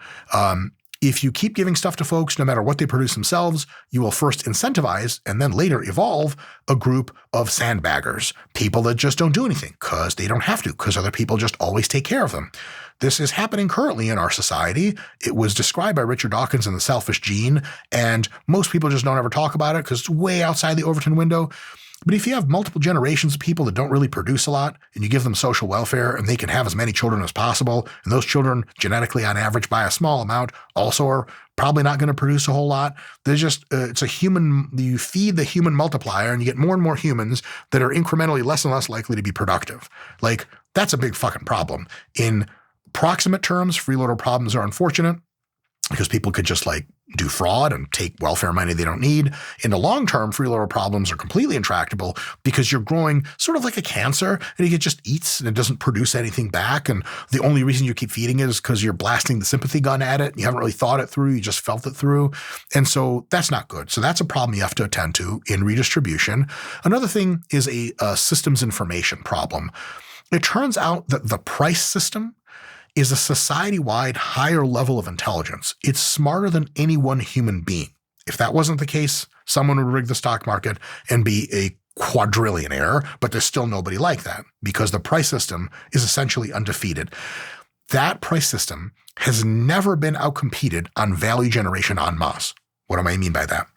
If you keep giving stuff to folks, no matter what they produce themselves, you will first incentivize and then later evolve a group of sandbaggers, people that just don't do anything because they don't have to, because other people just always take care of them. This is happening currently in our society. It was described by Richard Dawkins in The Selfish Gene, and most people just don't ever talk about it because it's way outside the Overton window. But if you have multiple generations of people that don't really produce a lot and you give them social welfare and they can have as many children as possible, and those children genetically on average by a small amount also are probably not going to produce a whole lot. There's just, it's a human, you feed the human multiplier and you get more and more humans that are incrementally less and less likely to be productive. Like, that's a big fucking problem. In proximate terms, freeloader problems are unfortunate because people could just like do fraud and take welfare money they don't need. In the long term, freeloader problems are completely intractable because you're growing sort of like a cancer and it just eats and it doesn't produce anything back. And the only reason you keep feeding it is because you're blasting the sympathy gun at it. You haven't really thought it through. You just felt it through. And so that's not good. So that's a problem you have to attend to in redistribution. Another thing is a systems information problem. It turns out that the price system is a society-wide higher level of intelligence. It's smarter than any one human being. If that wasn't the case, someone would rig the stock market and be a quadrillionaire, but there's still nobody like that because the price system is essentially undefeated. That price system has never been outcompeted on value generation en masse. What do I mean by that?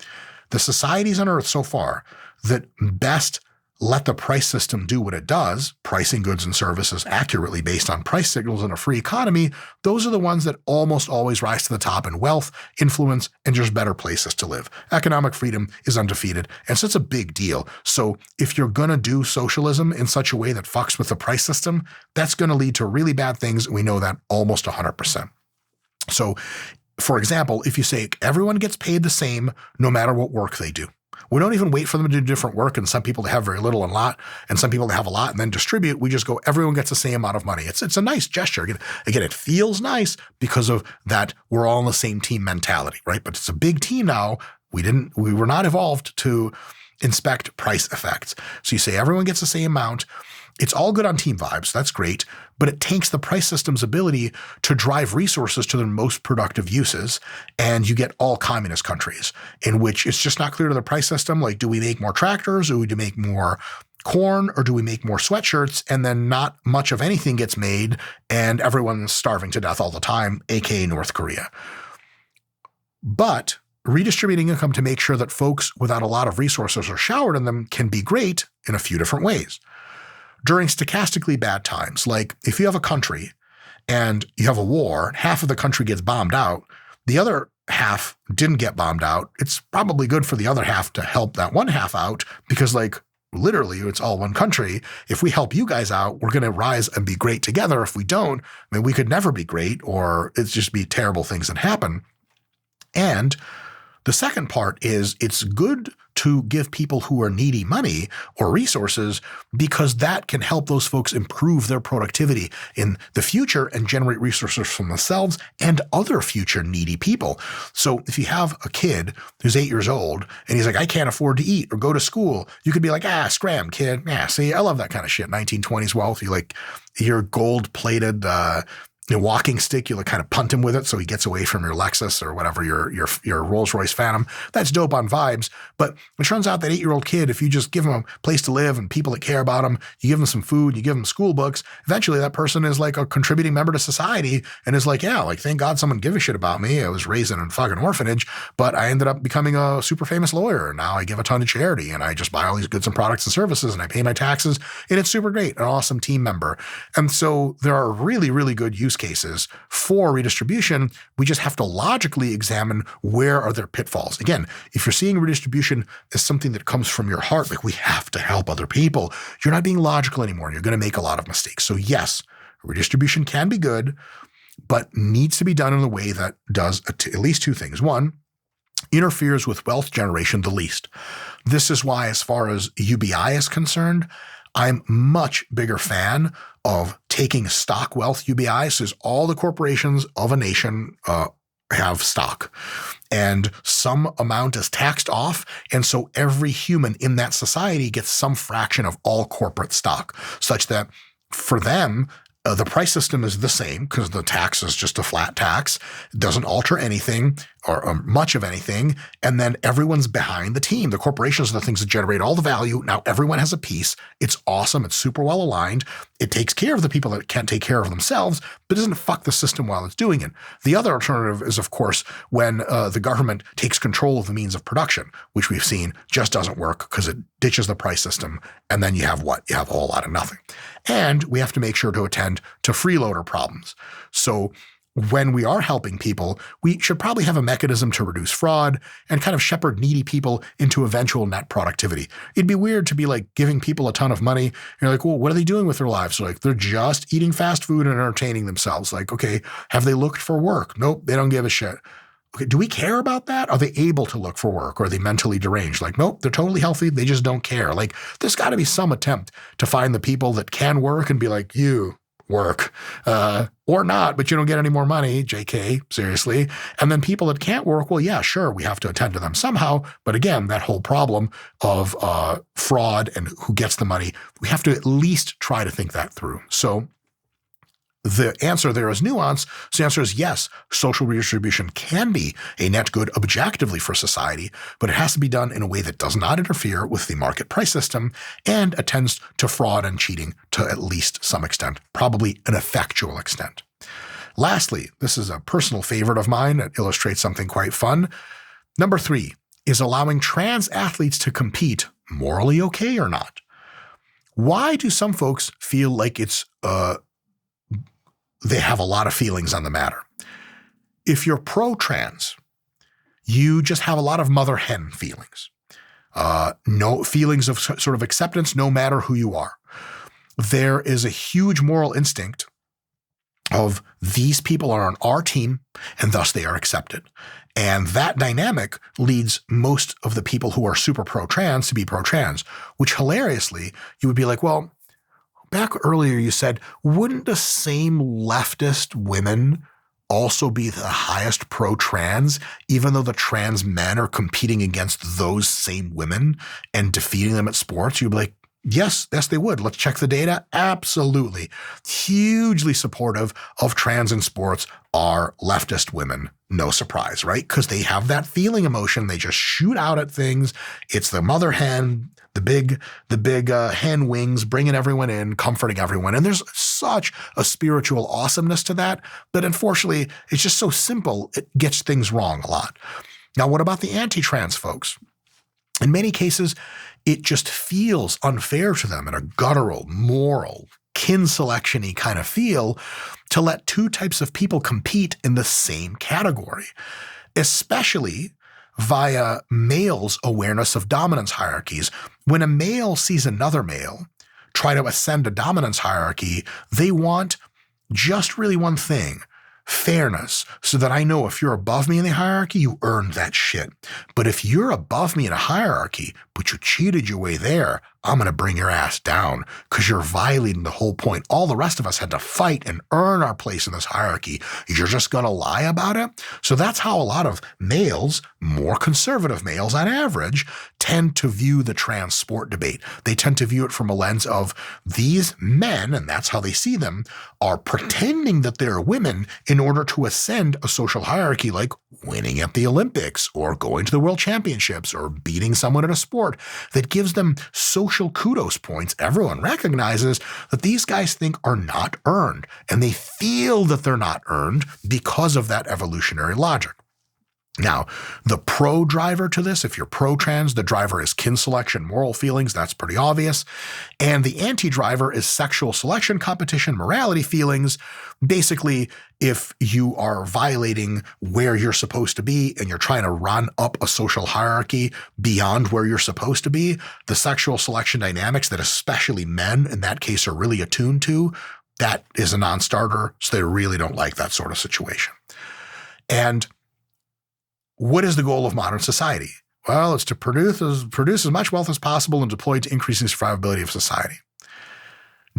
The societies on Earth so far that best let the price system do what it does, pricing goods and services accurately based on price signals in a free economy, those are the ones that almost always rise to the top in wealth, influence, and just better places to live. Economic freedom is undefeated, and so it's a big deal. So if you're going to do socialism in such a way that fucks with the price system, that's going to lead to really bad things. We know that almost 100%. So, for example, if you say everyone gets paid the same no matter what work they do, we don't even wait for them to do different work and some people to have very little and a lot and some people to have a lot and then distribute. We just go, everyone gets the same amount of money. It's a nice gesture. Again, it feels nice because of that we're all on the same team mentality, right? But it's a big team now. We were not evolved to inspect price effects. So you say everyone gets the same amount. It's all good on team vibes. That's great. But it tanks the price system's ability to drive resources to their most productive uses. And you get all communist countries in which it's just not clear to the price system. Like, do we make more tractors or do we make more corn or do we make more sweatshirts? And then not much of anything gets made and everyone's starving to death all the time, aka North Korea. But redistributing income to make sure that folks without a lot of resources are showered in them can be great in a few different ways. During stochastically bad times, like if you have a country and you have a war, half of the country gets bombed out, the other half didn't get bombed out, it's probably good for the other half to help that one half out because like literally it's all one country. If we help you guys out, we're going to rise and be great together. If we don't, I mean, we could never be great or it's just be terrible things that happen. And the second part is it's good to give people who are needy money or resources because that can help those folks improve their productivity in the future and generate resources from themselves and other future needy people. So if you have a kid who's 8 years old and he's like, I can't afford to eat or go to school, you could be like, scram, kid. Yeah, see, I love that kind of shit. 1920s wealth. You like your gold-plated walking stick, you like kind of punt him with it so he gets away from your Lexus or whatever, your Rolls-Royce Phantom. That's dope on vibes. But it turns out that 8-year-old kid, if you just give him a place to live and people that care about him, you give him some food, you give him school books, eventually that person is like a contributing member to society and is like, yeah, like thank God someone give a shit about me. I was raised in a fucking orphanage, but I ended up becoming a super famous lawyer. And now I give a ton to charity and I just buy all these goods and products and services and I pay my taxes and it's super great, an awesome team member. And so there are really, really good use cases for redistribution. We just have to logically examine where are their pitfalls. Again, if you're seeing redistribution as something that comes from your heart, like we have to help other people, you're not being logical anymore. You're going to make a lot of mistakes. So yes, redistribution can be good, but needs to be done in a way that does at least two things. One, interferes with wealth generation the least. This is why, as far as UBI is concerned, I'm much bigger fan of taking stock wealth UBI. So all the corporations of a nation have stock and some amount is taxed off. And so every human in that society gets some fraction of all corporate stock such that for them, The price system is the same because the tax is just a flat tax. It doesn't alter anything or much of anything. And then everyone's behind the team. The corporations are the things that generate all the value. Now everyone has a piece. It's awesome. It's super well aligned. It takes care of the people that can't take care of themselves, but doesn't fuck the system while it's doing it. The other alternative is, of course, when the government takes control of the means of production, which we've seen just doesn't work because it ditches the price system. And then you have what? You have a whole lot of nothing. And we have to make sure to attend to freeloader problems. So when we are helping people, we should probably have a mechanism to reduce fraud and kind of shepherd needy people into eventual net productivity. It'd be weird to be like giving people a ton of money. And you're like, well, what are they doing with their lives? So like, they're just eating fast food and entertaining themselves. Like, okay, have they looked for work? Nope, they don't give a shit. Okay, do we care about that? Are they able to look for work? Or are they mentally deranged? Like, nope, they're totally healthy. They just don't care. Like, there's got to be some attempt to find the people that can work and be like, you work, or not, but you don't get any more money, JK, seriously. And then people that can't work, well, yeah, sure, we have to attend to them somehow. But again, that whole problem of fraud and who gets the money, we have to at least try to think that through. So the answer there is nuance. So the answer is yes, social redistribution can be a net good objectively for society, but it has to be done in a way that does not interfere with the market price system and attends to fraud and cheating to at least some extent, probably an effectual extent. Lastly, this is a personal favorite of mine that illustrates something quite fun. Number 3 is allowing trans athletes to compete morally okay or not. Why do some folks feel like it's they have a lot of feelings on the matter? If you're pro-trans, you just have a lot of mother hen feelings. No feelings of sort of acceptance, no matter who you are. There is a huge moral instinct of these people are on our team and thus they are accepted. And that dynamic leads most of the people who are super pro-trans to be pro-trans, which hilariously, you would be like, well, back earlier you said, wouldn't the same leftist women also be the highest pro-trans, even though the trans men are competing against those same women and defeating them at sports? You'd be like, yes, they would. Let's check the data. Absolutely. Hugely supportive of trans in sports are leftist women. No surprise, right? Because they have that feeling emotion. They just shoot out at things. It's the mother hen, the big hen wings, bringing everyone in, comforting everyone. And there's such a spiritual awesomeness to that. But unfortunately, it's just so simple. It gets things wrong a lot. Now, what about the anti-trans folks? In many cases, it just feels unfair to them in a guttural, moral, kin selection-y kind of feel to let two types of people compete in the same category, especially via males' awareness of dominance hierarchies. When a male sees another male try to ascend a dominance hierarchy, they want just really one thing: fairness, so that I know if you're above me in the hierarchy, you earned that shit. But if you're above me in a hierarchy, but you cheated your way there, I'm going to bring your ass down because you're violating the whole point. All the rest of us had to fight and earn our place in this hierarchy. You're just going to lie about it? So that's how a lot of males, more conservative males on average, tend to view the trans sport debate. They tend to view it from a lens of these men, and that's how they see them, are pretending that they're women in order to ascend a social hierarchy, like winning at the Olympics or going to the World Championships or beating someone in a sport that gives them social kudos points everyone recognizes that these guys think are not earned, and they feel that they're not earned because of that evolutionary logic. Now, the pro driver to this, if you're pro-trans, the driver is kin selection, moral feelings, that's pretty obvious. And the anti-driver is sexual selection, competition, morality feelings. Basically, if you are violating where you're supposed to be and you're trying to run up a social hierarchy beyond where you're supposed to be, the sexual selection dynamics that especially men in that case are really attuned to, that is a non-starter, so they really don't like that sort of situation. And what is the goal of modern society? Well, it's to produce as much wealth as possible and deploy it to increasing survivability of society.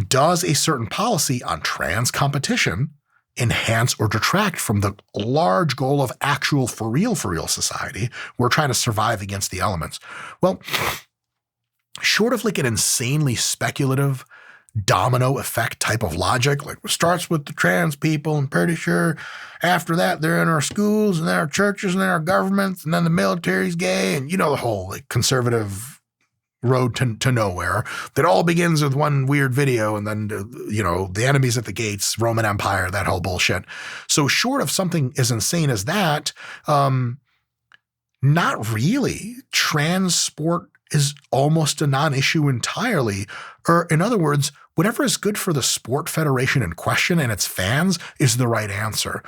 Does a certain policy on trans competition enhance or detract from the large goal of actual for real society? We're trying to survive against the elements. Well, short of like an insanely speculative, domino effect type of logic. Like, it starts with the trans people, and pretty sure after that they're in our schools and our churches and our governments, and then the military's gay, and the whole like conservative road to nowhere that all begins with one weird video, and then the enemies at the gates, Roman Empire, that whole bullshit. So short of something as insane as that, not really. Trans sport is almost a non-issue entirely. Or in other words, whatever is good for the sport federation in question and its fans is the right answer.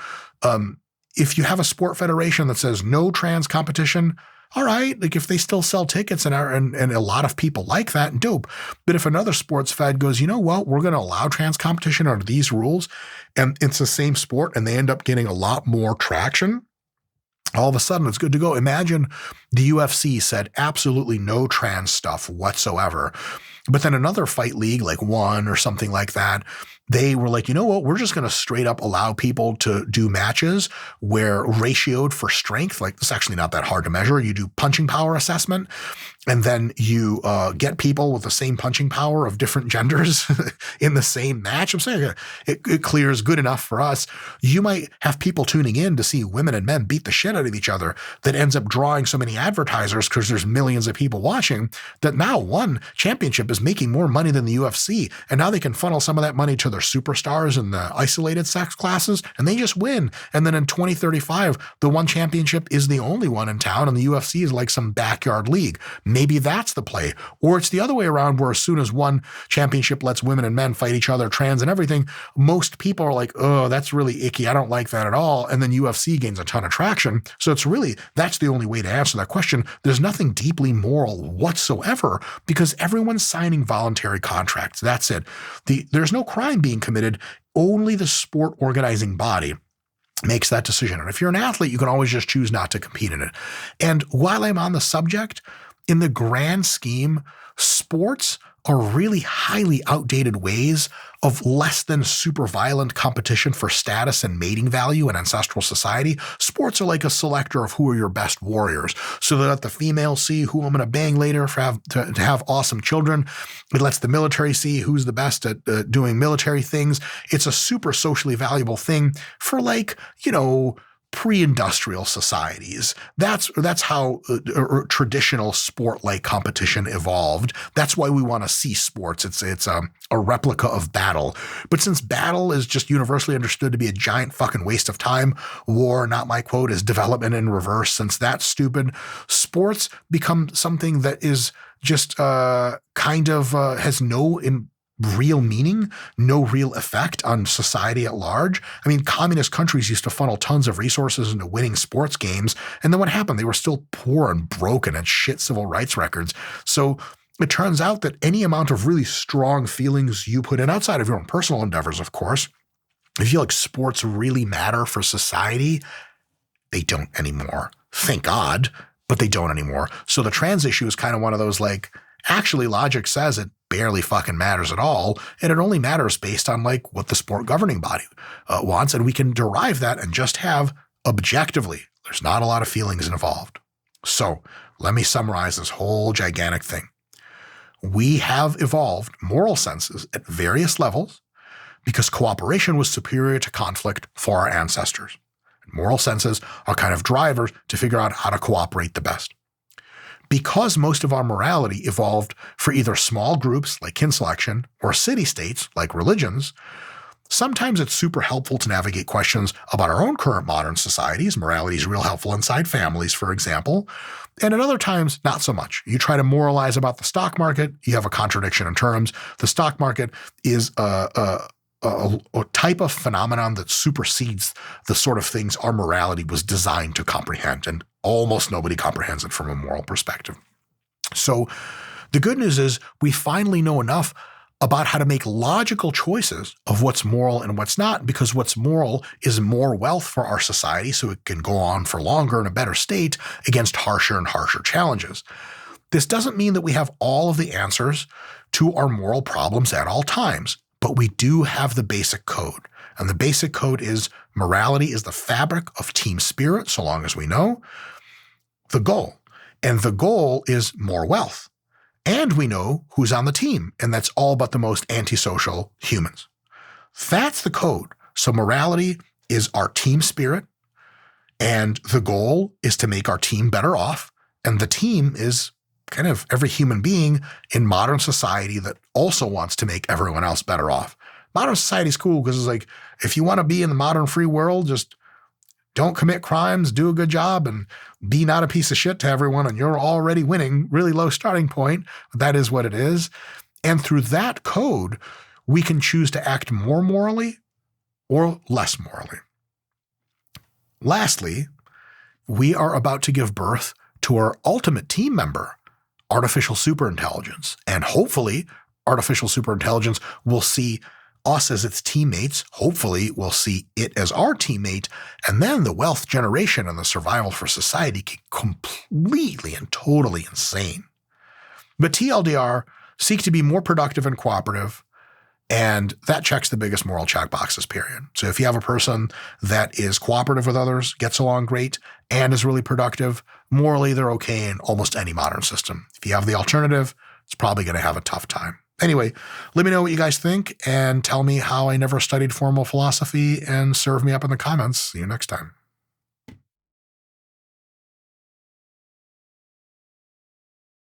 If you have a sport federation that says no trans competition, all right, like if they still sell tickets and a lot of people like that, dope. But if another sports fed goes, you know what, we're going to allow trans competition under these rules, and it's the same sport and they end up getting a lot more traction, all of a sudden it's good to go. Imagine the UFC said absolutely no trans stuff whatsoever. But then another fight league like ONE or something like that, they were like, you know what, we're just going to straight up allow people to do matches where ratioed for strength, like it's actually not that hard to measure. You do punching power assessment, and then you get people with the same punching power of different genders in the same match. I'm saying it clears good enough for us. You might have people tuning in to see women and men beat the shit out of each other that ends up drawing so many advertisers because there's millions of people watching that now ONE championship is making more money than the UFC. And now they can funnel some of that money to their superstars in the isolated sex classes, and they just win. And then in 2035, the ONE championship is the only one in town, and the UFC is like some backyard league. Maybe that's the play. Or it's the other way around, where as soon as ONE championship lets women and men fight each other, trans and everything, most people are like, oh, that's really icky. I don't like that at all. And then UFC gains a ton of traction. So it's really, that's the only way to answer that question. There's nothing deeply moral whatsoever because everyone's signing voluntary contracts. That's it. There's no crime being committed. Only the sport organizing body makes that decision. And if you're an athlete, you can always just choose not to compete in it. And while I'm on the subject, in the grand scheme, sports are really highly outdated ways of less than super violent competition for status and mating value in ancestral society. Sports are like a selector of who are your best warriors, so that the females see who I'm going to bang later to have awesome children. It lets the military see who's the best at doing military things. It's a super socially valuable thing for pre-industrial societies. That's how traditional sport-like competition evolved. That's why we want to see sports. It's a replica of battle. But since battle is just universally understood to be a giant fucking waste of time, war, not my quote, is development in reverse. Since that's stupid, sports become something that is just has no real meaning, no real effect on society at large. I mean, communist countries used to funnel tons of resources into winning sports games, and then what happened? They were still poor and broken and shit civil rights records. So it turns out that any amount of really strong feelings you put in, outside of your own personal endeavors, of course, if you feel like sports really matter for society, they don't anymore. Thank God, but they don't anymore. So the trans issue is kind of one of those actually logic says it barely fucking matters at all, and it only matters based on what the sport governing body wants, and we can derive that and just have objectively, there's not a lot of feelings involved. So let me summarize this whole gigantic thing. We have evolved moral senses at various levels because cooperation was superior to conflict for our ancestors. And moral senses are kind of drivers to figure out how to cooperate the best. Because most of our morality evolved for either small groups like kin selection or city-states like religions, sometimes it's super helpful to navigate questions about our own current modern societies. Morality is real helpful inside families, for example. And at other times, not so much. You try to moralize about the stock market, you have a contradiction in terms. The stock market is a type of phenomenon that supersedes the sort of things our morality was designed to comprehend, and almost nobody comprehends it from a moral perspective. So the good news is we finally know enough about how to make logical choices of what's moral and what's not, because what's moral is more wealth for our society so it can go on for longer in a better state against harsher and harsher challenges. This doesn't mean that we have all of the answers to our moral problems at all times, but we do have the basic code. And the basic code is morality is the fabric of team spirit, so long as we know the goal. And the goal is more wealth. And we know who's on the team, and that's all but the most antisocial humans. That's the code. So morality is our team spirit, and the goal is to make our team better off. And the team is kind of every human being in modern society that also wants to make everyone else better off. Modern society is cool because it's like, if you want to be in the modern free world, just don't commit crimes, do a good job, and be not a piece of shit to everyone, and you're already winning. Really low starting point. But that is what it is. And through that code, we can choose to act more morally or less morally. Lastly, we are about to give birth to our ultimate team member, artificial superintelligence. And hopefully, artificial superintelligence will see us as its teammates. Hopefully, we'll see it as our teammate. And then the wealth generation and the survival for society get completely and totally insane. But TLDR, seek to be more productive and cooperative. And that checks the biggest moral check boxes, period. So if you have a person that is cooperative with others, gets along great, and is really productive, morally they're okay in almost any modern system. If you have the alternative, it's probably going to have a tough time. Anyway, let me know what you guys think and tell me how I never studied formal philosophy, and serve me up in the comments. See you next time.